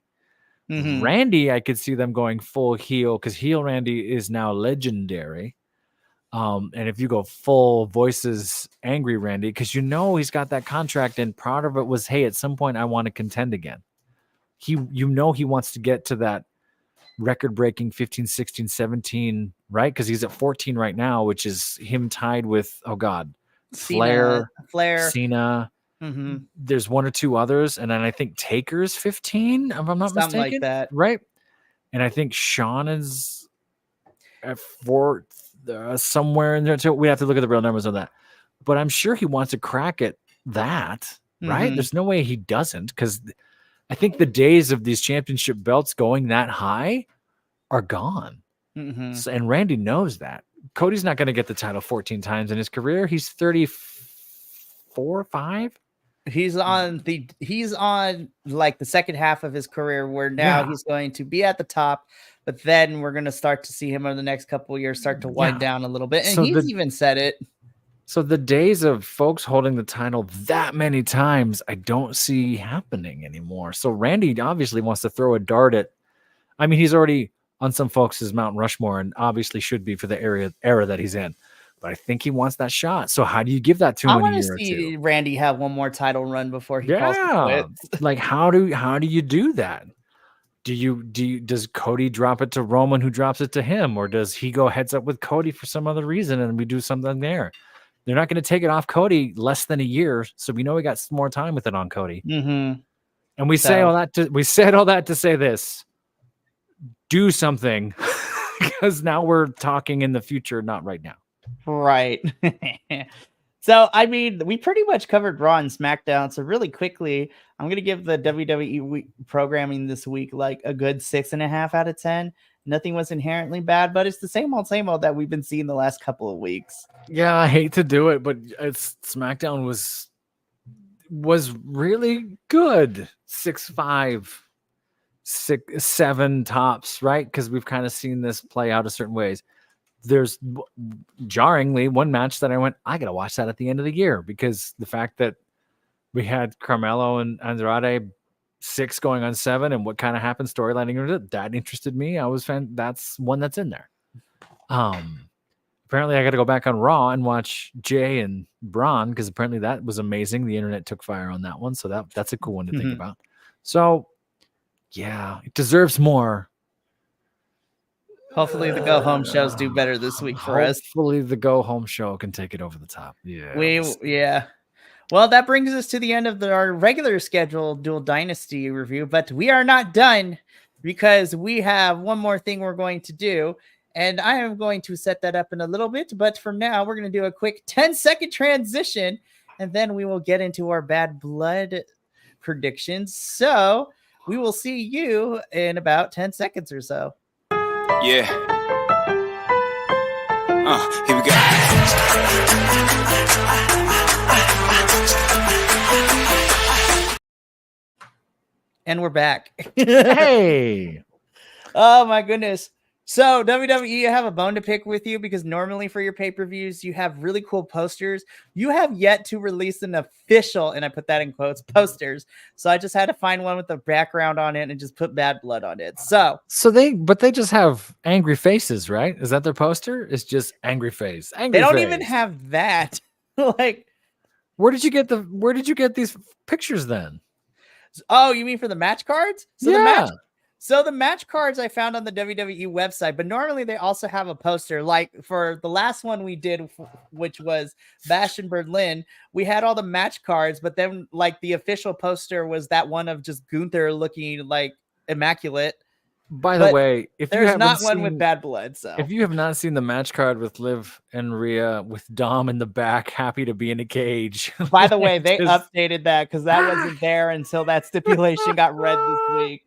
Mm-hmm. Randy, I could see them going full heel, because heel Randy is now legendary. And if you go full voices angry Randy, because he's got that contract, and part of it was, hey, at some point I want to contend again. He wants to get to that record-breaking 15, 16, 17, right? Because he's at 14 right now, which is him tied with, Flair, Cena. Mm-hmm. There's one or two others, and then I think Taker's 15, if I'm not mistaken. Like that. Right? And I think Sean is at 4, somewhere in there too. We have to look at the real numbers on that. But I'm sure he wants to crack at that, right? Mm-hmm. There's no way he doesn't, because I think the days of these championship belts going that high are gone. Mm-hmm. So, and Randy knows that. Cody's not going to get the title 14 times in his career. He's 34, 5. He's on like the second half of his career where now he's going to be at the top, but then we're going to start to see him over the next couple of years start to wind down a little bit. And he's even said it. So the days of folks holding the title that many times, I don't see happening anymore. So Randy obviously wants to throw a dart at, I mean, he's already on some folks' Mount Rushmore and obviously should be for the era that he's in. But I think he wants that shot. So how do you give that to him? I want to see Randy have one more title run before he calls it quits. Like how do you do that? Does Cody drop it to Roman, who drops it to him, or does he go heads up with Cody for some other reason and we do something there? They're not going to take it off Cody less than a year, so we know we got more time with it on Cody. Mm-hmm. And we said all that to say this: do something, because now we're talking in the future, not right now. Right. So, I mean, we pretty much covered Raw and SmackDown. So really quickly, I'm going to give the WWE programming this week like a good 6.5 out of 10. Nothing was inherently bad, but it's the same old that we've been seeing the last couple of weeks. Yeah, I hate to do it, but SmackDown was really good. 6-5, 6-7 tops, right? Because we've kind of seen this play out a certain ways. There's jarringly one match that I went, I gotta watch that at the end of the year, because the fact that we had Carmelo and Andrade 6 going on 7 and what kind of happened storylining that interested me. That's one that's in there. Apparently I got to go back on Raw and watch Jay and Braun, because apparently that was amazing. The internet took fire on that one, so that's a cool one to think about. So yeah, it deserves more. Hopefully the go home shows do better this week for us. Hopefully the go home show can take it over the top. Yeah. Well, that brings us to the end of our regular scheduled Dual Dynasty review, but we are not done, because we have one more thing we're going to do, and I am going to set that up in a little bit. But for now, we're going to do a quick 10-second transition, and then we will get into our Bad Blood predictions. So we will see you in about 10 seconds or so. Yeah. Here we go. And we're back. Hey. Oh my goodness. So WWE, I have a bone to pick with you, because normally for your pay-per-views, you have really cool posters. You have yet to release an official, and I put that in quotes, posters. So I just had to find one with the background on it and just put Bad Blood on it. So they just have angry faces, right? Is that their poster? It's just angry face. They don't even have that. Like, where did you get these pictures then? Oh, you mean for the match cards? So the match cards I found on the WWE website, but normally they also have a poster. Like for the last one we did, which was Bash in Berlin, we had all the match cards, but then like the official poster was that one of just Gunther looking like immaculate. By the way, there's not one with Bad Blood. So if you have not seen the match card with Liv and Rhea with Dom in the back, happy to be in a cage. By the way, they updated that, because that wasn't there until that stipulation got read this week.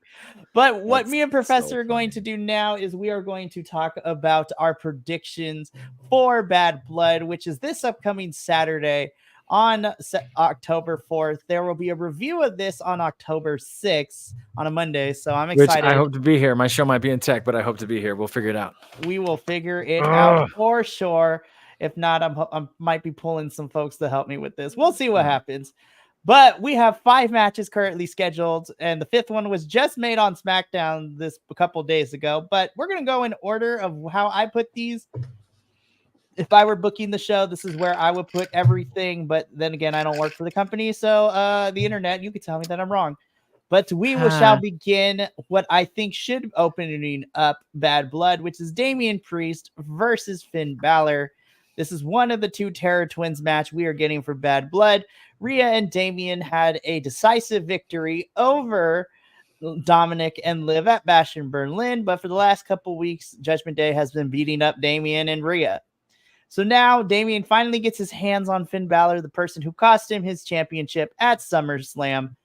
But what me and Professor are going to do now is we are going to talk about our predictions for Bad Blood, which is this upcoming Saturday on October 4th. There will be a review of this on October 6th on a Monday. So I'm excited. Which I hope to be here. My show might be in tech, but I hope to be here. We'll figure it out. We will figure it out for sure. If not, I might be pulling some folks to help me with this. We'll see what happens. But we have 5 matches currently scheduled, and the 5th one was just made on SmackDown a couple days ago. But we're going to go in order of how I put these. If I were booking the show, this is where I would put everything. But then again, I don't work for the company, so the internet, you could tell me that I'm wrong. But shall begin what I think should opening up Bad Blood, which is Damian Priest versus Finn Balor. This is one of the 2 Terror Twins match we are getting for Bad Blood. Rhea and Damian had a decisive victory over Dominic and Liv at Bash in Berlin, but for the last couple weeks, Judgment Day has been beating up Damian and Rhea. So now Damian finally gets his hands on Finn Balor, the person who cost him his championship at SummerSlam.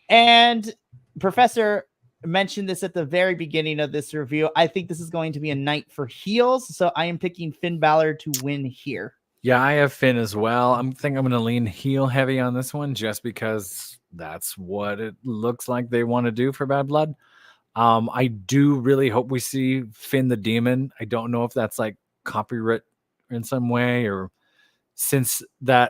And Professor mentioned this at the very beginning of this review. I think this is going to be a night for heels, so I am picking Finn Balor to win here. Yeah, I have Finn as well. I'm going to lean heel heavy on this one just because that's what it looks like they want to do for Bad Blood. I do really hope we see Finn the Demon. I don't know if that's like copyright in some way, or since the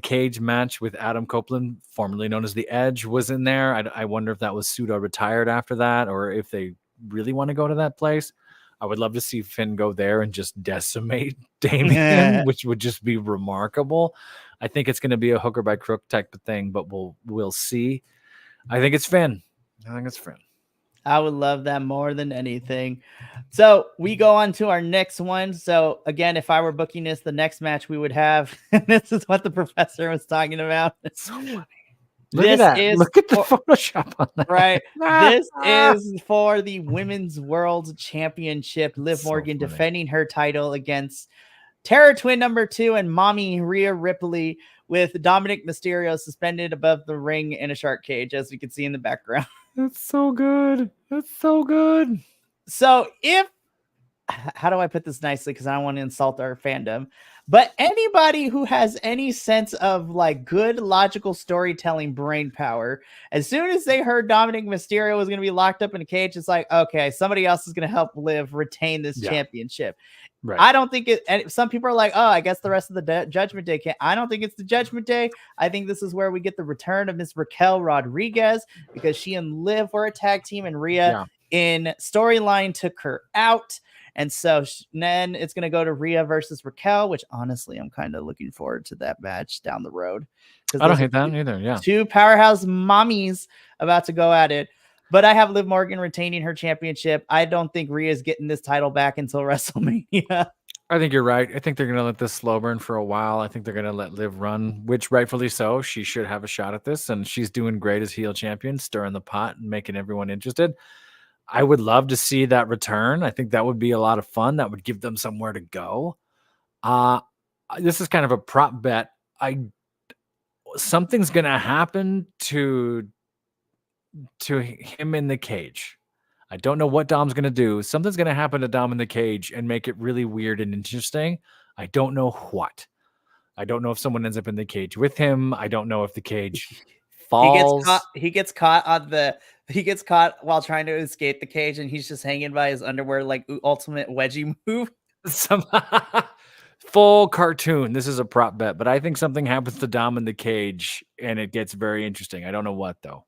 cage match with Adam Copeland, formerly known as The Edge, was in there. I wonder if that was pseudo retired after that, or if they really want to go to that place. I would love to see Finn go there and just decimate Damien, which would just be remarkable. I think it's going to be a hooker by crook type of thing, but we'll see. I think it's Finn. I would love that more than anything. So we go on to our next one. So again, if I were booking this, the next match we would have, this is what the professor was talking about. It's so funny. Look at that. Look at the Photoshop on that. Right. This is for the Women's World Championship. Liv Morgan defending her title against Terror Twin number 2 and Mommy Rhea Ripley, with Dominic Mysterio suspended above the ring in a shark cage, as we can see in the background. That's so good. So how do I put this nicely? Because I don't want to insult our fandom, but anybody who has any sense of like good logical storytelling brain power, as soon as they heard Dominic Mysterio was going to be locked up in a cage, it's like, okay, somebody else is going to help Liv retain this championship. Right. I don't think it, and some people are like, oh, I guess the rest of the Judgment Day can't. I don't think it's the Judgment Day. I think this is where we get the return of Miss Raquel Rodriguez, because she and Liv were a tag team, and Rhea in storyline took her out. And so then it's going to go to Rhea versus Raquel, which honestly, I'm kind of looking forward to that match down the road. I don't hate that either. Yeah. 2 powerhouse mommies about to go at it. But I have Liv Morgan retaining her championship. I don't think Rhea's getting this title back until WrestleMania. I think you're right. I think they're going to let this slow burn for a while. I think they're going to let Liv run, which rightfully so. She should have a shot at this, and she's doing great as heel champion, stirring the pot and making everyone interested. I would love to see that return. I think that would be a lot of fun. That would give them somewhere to go. This is kind of a prop bet. Something's going to happen to him in the cage. I don't know what Dom's going to do. Something's going to happen to Dom in the cage and make it really weird and interesting. I don't know what. I don't know if someone ends up in the cage with him. I don't know if the cage falls. He gets caught while trying to escape the cage, and he's just hanging by his underwear like ultimate wedgie move. Some full cartoon. This is a prop bet, but I think something happens to Dom in the cage and it gets very interesting. I don't know what though.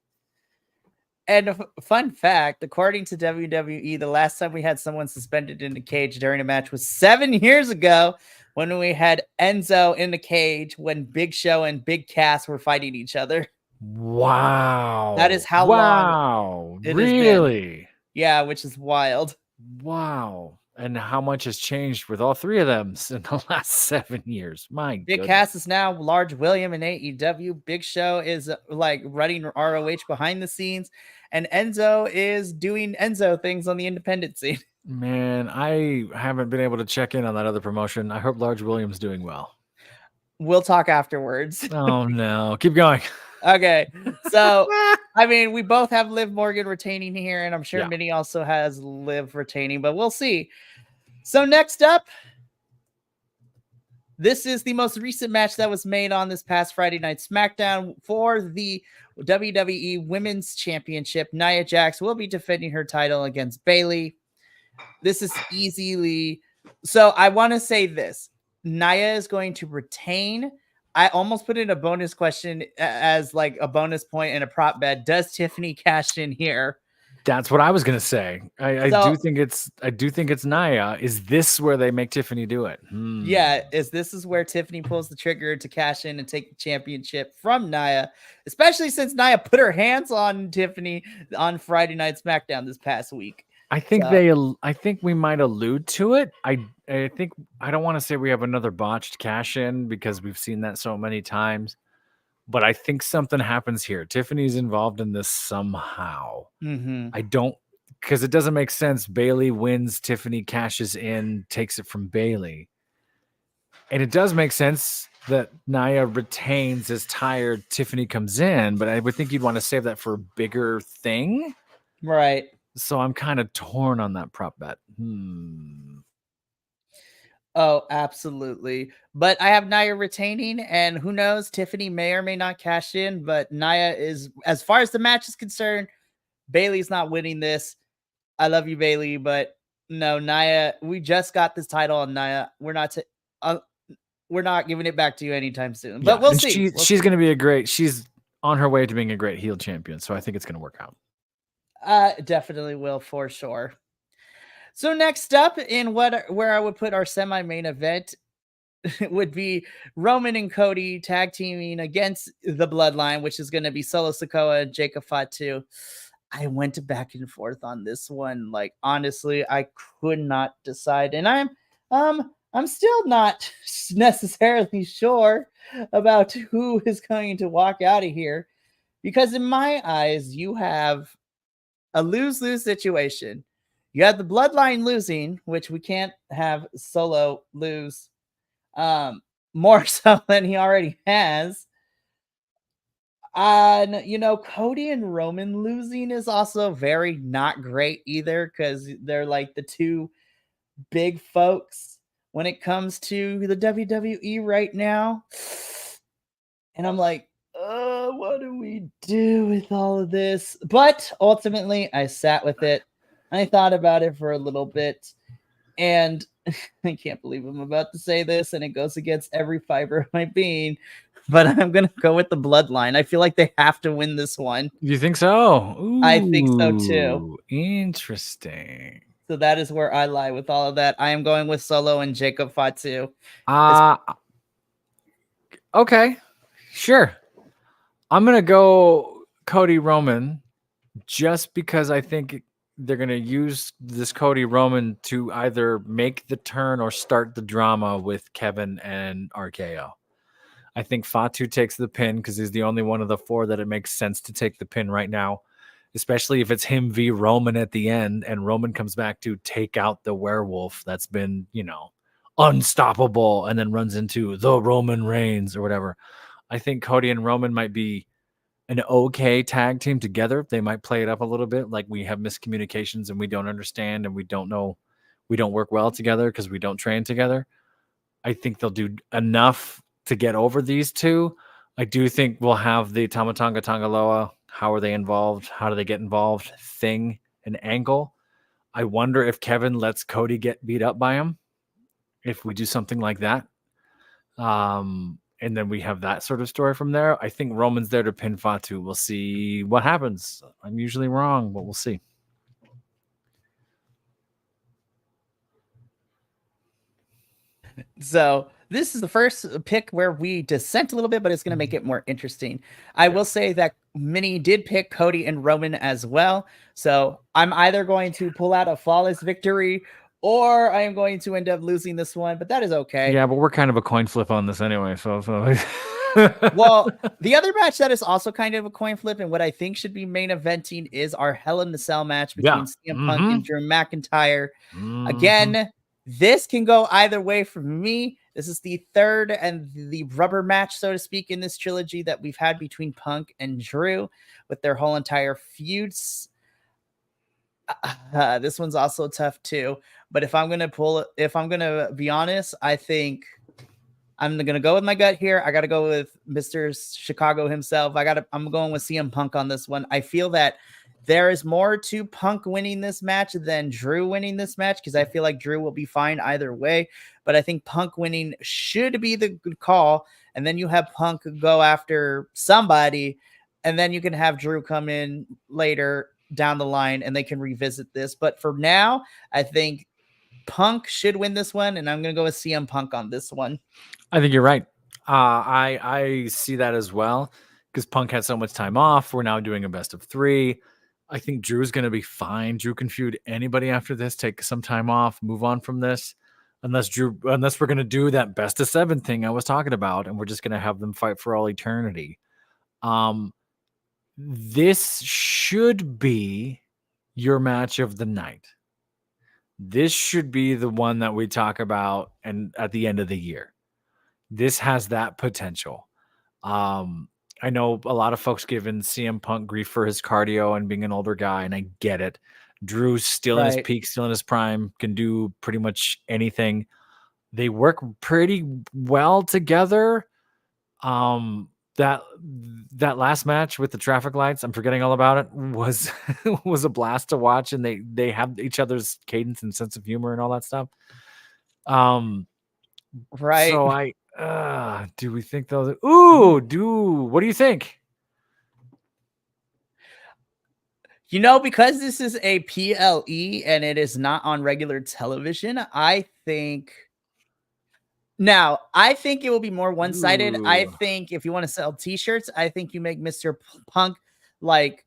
And a fun fact, according to WWE, the last time we had someone suspended in the cage during a match was 7 years ago, when we had Enzo in the cage when Big Show and Big Cass were fighting each other. Wow. That is how long it really has been. Yeah, which is wild. Wow. And how much has changed with all 3 of them in the last 7 years? My Big goodness. Cass is now Large William in AEW. Big Show is like running ROH behind the scenes, and Enzo is doing Enzo things on the independent scene. Man, I haven't been able to check in on that other promotion. I hope Large William's doing well. We'll talk afterwards. Oh no, keep going. Okay, so I mean, we both have Liv Morgan retaining here, and I'm sure Minnie also has Liv retaining, but we'll see. So next up, this is the most recent match that was made on this past Friday night SmackDown for the WWE Women's Championship. Nia Jax will be defending her title against Bayley. This is easily, so I want to say this: Nia is going to retain. I almost put in a bonus question as like a bonus point and a prop bet. Does Tiffany cash in here? That's what I was gonna say. I do think it's Nia. Is this where they make Tiffany do it? Yeah, this is where Tiffany pulls the trigger to cash in and take the championship from Nia, especially since Nia put her hands on Tiffany on Friday Night SmackDown this past week. I think we might allude to it. I think I don't want to say we have another botched cash in because we've seen that so many times, but I think something happens here. Tiffany's involved in this somehow. I don't, because it doesn't make sense. Bayley wins, Tiffany cashes in, takes it from Bayley. And it does make sense that Nia retains as tired, Tiffany comes in, but I would think you'd want to save that for a bigger thing. Right. So I'm kind of torn on that prop bet. Oh, absolutely. But I have Nia retaining, and who knows, Tiffany may or may not cash in, but Nia is, as far as the match is concerned, Bailey's not winning this. I love you, Bailey, but no, Nia, we just got this title on Nia. We're not giving it back to you anytime soon. But we'll and see. She's going to be she's on her way to being a great heel champion, so I think it's going to work out. Definitely will, for sure. So next up in where I would put our semi-main event would be Roman and Cody tag teaming against the Bloodline, which is going to be Solo Sikoa and Jacob Fatu. I went back and forth on this one. Like, honestly, I could not decide, and I'm still not necessarily sure about who is going to walk out of here, because in my eyes, you have a lose-lose situation. You have the Bloodline losing, which we can't have Solo lose more so than he already has. And, Cody and Roman losing is also very not great either, because they're like the two big folks when it comes to the WWE right now. And I'm like, what do we do with all of this? But ultimately, I sat with it. I thought about it for a little bit, and I can't believe I'm about to say this, and it goes against every fiber of my being, but I'm going to go with the Bloodline. I feel like they have to win this one. You think so? Ooh, I think so too. Interesting. So that is where I lie with all of that. I am going with Solo and Jacob Fatu. Okay, sure. I'm going to go Cody Roman just because I think they're going to use this Cody Roman to either make the turn or start the drama with Kevin and RKO. I think Fatu takes the pin because he's the only one of the four that it makes sense to take the pin right now, especially if it's him v Roman at the end and Roman comes back to take out the werewolf that's been, unstoppable and then runs into the Roman Reigns or whatever. I think Cody and Roman might be an okay tag team together. They might play it up a little bit, like we have miscommunications and we don't understand and we don't work well together because we don't train together. I think they'll do enough to get over these two. I do think we'll have the Tamatanga Tangaloa, how are they involved, how do they get involved thing, an angle. I wonder if Kevin lets Cody get beat up by him, if we do something like that. And then we have that sort of story from there. I think Roman's there to pin Fatu. We'll see what happens. I'm usually wrong, but we'll see. So this is the first pick where we dissent a little bit, but it's going to make it more interesting. I will say that Minnie did pick Cody and Roman as well. So I'm either going to pull out a flawless victory or I am going to end up losing this one, but that is okay. Yeah, but we're kind of a coin flip on this anyway. So. Well, the other match that is also kind of a coin flip and what I think should be main eventing is our Hell in the Cell match between CM Punk and Drew McIntyre. Again, this can go either way for me. This is the third and the rubber match, so to speak, in this trilogy that we've had between Punk and Drew with their whole entire feuds. This one's also tough too. But if I'm going to be honest, I think I'm going to go with my gut here. I got to go with Mr. Chicago himself. I'm going with CM Punk on this one. I feel that there is more to Punk winning this match than Drew winning this match because I feel like Drew will be fine either way. But I think Punk winning should be the good call. And then you have Punk go after somebody, and then you can have Drew come in later down the line and they can revisit this. But for now, I think Punk should win this one, and I'm going to go with CM Punk on this one. I think you're right. I see that as well because Punk had so much time off. We're now doing a best of 3. I think Drew's going to be fine. Drew can feud anybody after this, take some time off, move on from this. Unless we're going to do that best of 7 thing I was talking about, and we're just going to have them fight for all eternity. This should be your match of the night. This should be the one that we talk about and at the end of the year. This has that potential. I know a lot of folks giving CM Punk grief for his cardio and being an older guy, and I get it. Drew's still in his peak, still in his prime, can do pretty much anything. They work pretty well together. That last match with the traffic lights, I'm forgetting all about it, was was a blast to watch, and they have each other's cadence and sense of humor and all that stuff. Right. So do we think those? What do you think? Because this is a PLE and it is not on regular television, I think it will be more one-sided. I think if you want to sell t-shirts, I think you make Mr. Punk like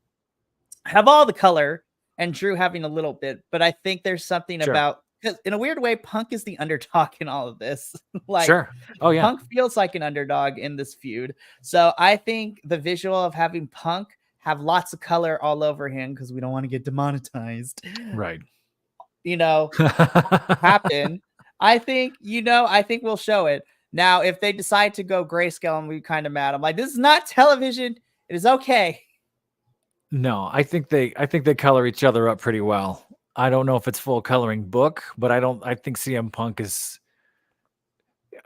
have all the color and Drew having a little bit, but I think there's something about, because in a weird way, Punk is the underdog in all of this. Oh yeah, Punk feels like an underdog in this feud. So I think the visual of having Punk have lots of color all over him, because we don't want to get demonetized. Right. Happen. I think we'll show it. Now, if they decide to go grayscale and we kind of mad, I'm like, this is not television. It is okay. No, I think they color each other up pretty well. I don't know if it's full coloring book, but I think CM Punk is,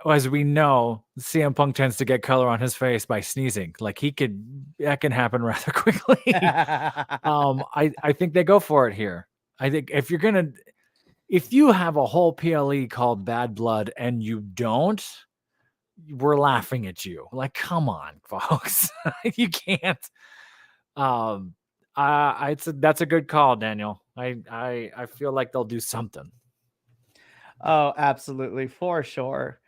as we know, CM Punk tends to get color on his face by sneezing. Like that can happen rather quickly. I think they go for it here. I think if you have a whole PLE called Bad Blood and you don't, we're laughing at you. Like, come on, folks. You can't. That's a good call, Daniel. I feel like they'll do something. Oh, absolutely, for sure.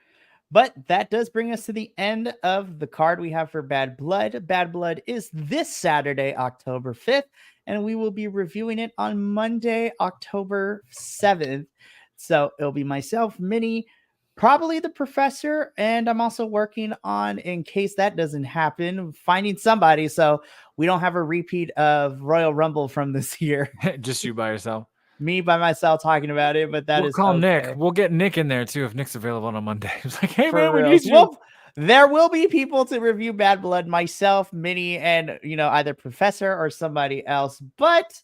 But that does bring us to the end of the card we have for Bad Blood. Bad Blood is this Saturday, October 5th, and we will be reviewing it on Monday, October 7th. So it'll be myself, Minnie, probably the Professor, and I'm also working on, in case that doesn't happen, finding somebody so we don't have a repeat of Royal Rumble from this year. Just you by yourself. Me by myself talking about it, but we'll call okay. Nick. We'll get Nick in there too if Nick's available on Monday. It's like, hey, man, we need you. Well, there will be people to review Bad Blood, myself, Minnie, and either Professor or somebody else. But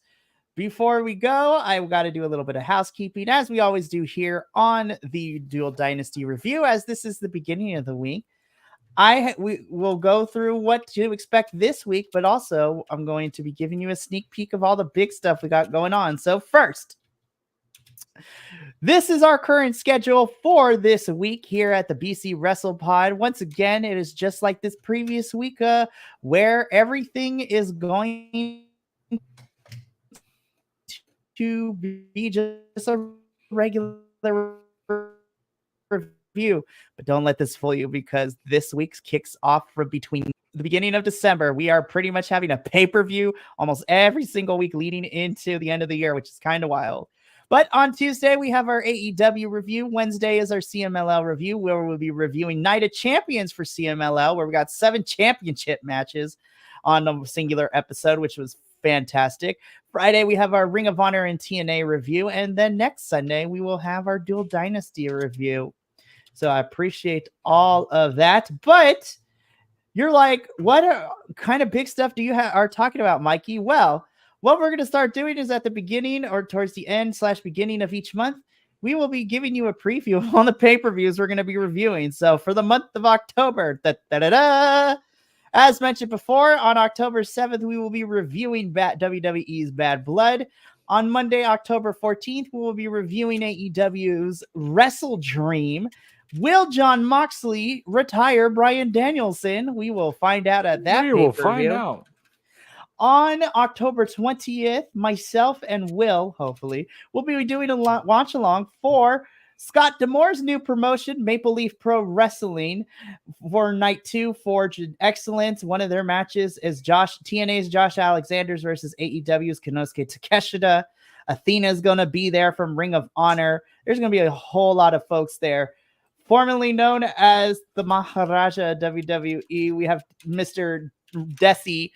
before we go, I've got to do a little bit of housekeeping, as we always do here on the Dual Dynasty review, as this is the beginning of the week. We will go through what to expect this week, but also I'm going to be giving you a sneak peek of all the big stuff we got going on. So first, this is our current schedule for this week here at the BC WrestlePod. Once again, it is just like this previous week, where everything is going to be just a regular review, but don't let this fool you, because this week's kicks off from between the beginning of December. We are pretty much having a pay-per-view almost every single week leading into the end of the year, which is kind of wild. But on Tuesday, we have our AEW review. Wednesday is our CMLL review, where we'll be reviewing Night of Champions for CMLL, where we got 7 championship matches on a singular episode, which was fantastic. Friday, we have our Ring of Honor and TNA review. And then next Sunday, we will have our Dual Dynasty review. So I appreciate all of that. But you're like, what kind of big stuff do you are talking about, Mikey? Well, what we're going to start doing is at the beginning or towards the end / beginning of each month, we will be giving you a preview of all the pay-per-views we're going to be reviewing. So for the month of October, as mentioned before, on October 7th, we will be reviewing WWE's Bad Blood. On Monday, October 14th, we will be reviewing AEW's Wrestle Dream. Will John Moxley retire Bryan Danielson? We will find out at that pay-per-view. We will find out. On October 20th, myself and Will, hopefully, will be doing a watch-along for Scott D'Amore's new promotion, Maple Leaf Pro Wrestling, for Night 2, Forge Excellence. One of their matches is TNA's Josh Alexander's versus AEW's Konosuke Takeshita. Athena's going to be there from Ring of Honor. There's going to be a whole lot of folks there. Formerly known as the Maharaja WWE, we have Mr. Desi,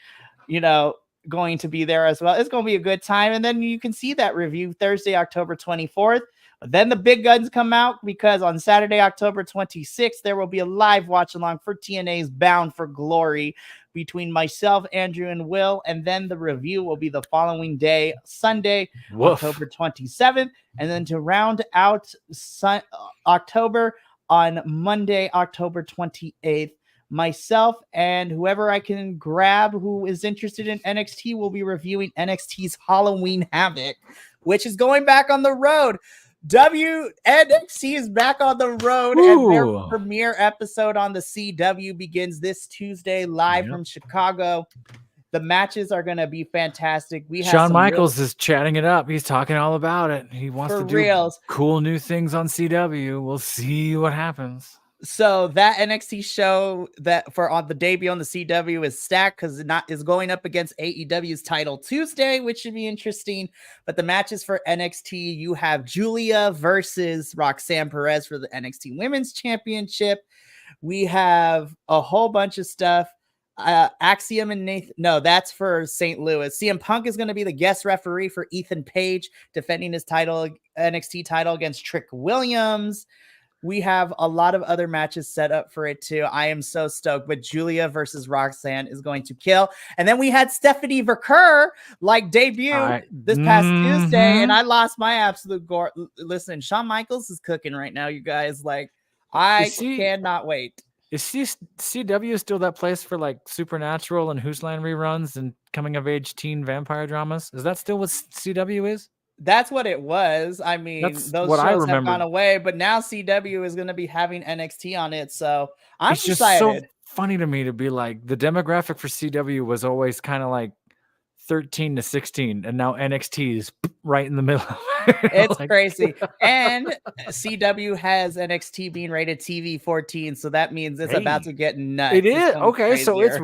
going to be there as well. It's going to be a good time. And then you can see that review Thursday, October 24th. But then the big guns come out, because on Saturday, October 26th, there will be a live watch along for TNA's Bound for Glory. between myself, Andrew, and Will. And then the review will be the following day, Sunday, October 27th. And then to round out October on Monday, October 28th, myself and whoever I can grab who is interested in NXT will be reviewing NXT's Halloween Havoc, which is going back on the road. NXT is back on the road, and their premiere episode on the CW begins this Tuesday live from Chicago. The matches are going to be fantastic. We have Shawn Michaels is chatting it up. He's talking all about it. He wants to do cool new things on CW. We'll see what happens. So that NXT show that for on the debut on the CW is stacked because it is going up against AEW's title Tuesday, which should be interesting. But the matches for NXT, you have Julia versus Roxanne Perez for the NXT Women's Championship. We have a whole bunch of stuff. Axiom and Nathan. No, that's for St. Louis. CM Punk is going to be the guest referee for Ethan Page, defending his title, NXT title against Trick Williams. We have a lot of other matches set up for it too. I am so stoked, but Julia versus Roxanne is going to kill. And then we had Stephanie Verker debut this past Tuesday, and I lost my absolute gore. Listen, Shawn Michaels is cooking right now, you guys. I cannot wait. Is CW still that place for Supernatural and Whose Line reruns and coming of age teen vampire dramas? Is that still what CW is? That's what it was. I mean, those shows have gone away, but now CW is going to be having NXT on it. So I'm excited. It's just so funny to me to be the demographic for CW was always kind of 13 to 16, and now NXT is right in the middle. It's crazy. And CW has NXT being rated TV 14, so that means it's about to get nuts. It is okay. So it's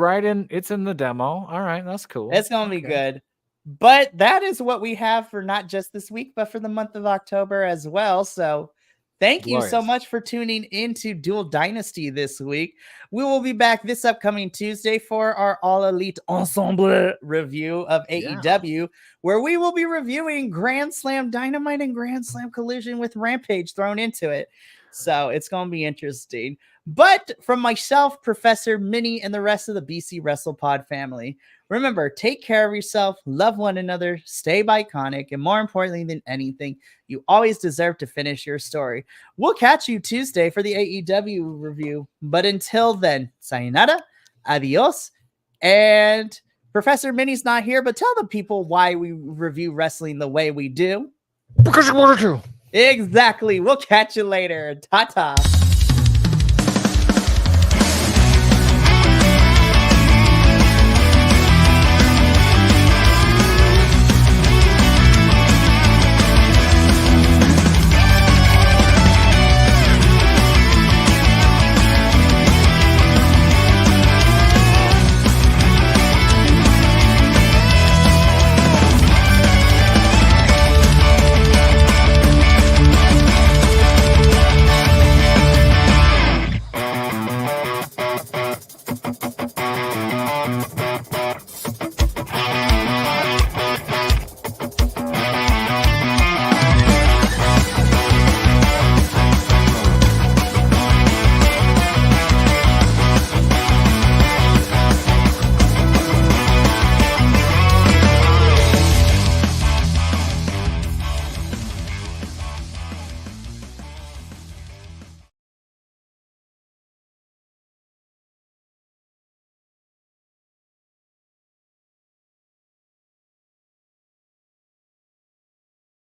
it's in the demo. All right, that's cool. It's gonna be good. But that is what we have for not just this week, but for the month of October as well. So thank you so much for tuning into Dual Dynasty this week. We will be back this upcoming Tuesday for our All Elite Ensemble review of AEW, where we will be reviewing Grand Slam Dynamite and Grand Slam Collision with Rampage thrown into it. So it's going to be interesting. But from myself, Professor Minnie, and the rest of the BC WrestlePod family, remember, take care of yourself, love one another, stay iconic, and more importantly than anything, you always deserve to finish your story. We'll catch you Tuesday for the AEW review. But until then, sayonara, adios, and Professor Minnie's not here, but tell the people why we review wrestling the way we do. Because you wanted to. Exactly. We'll catch you later. Ta-ta.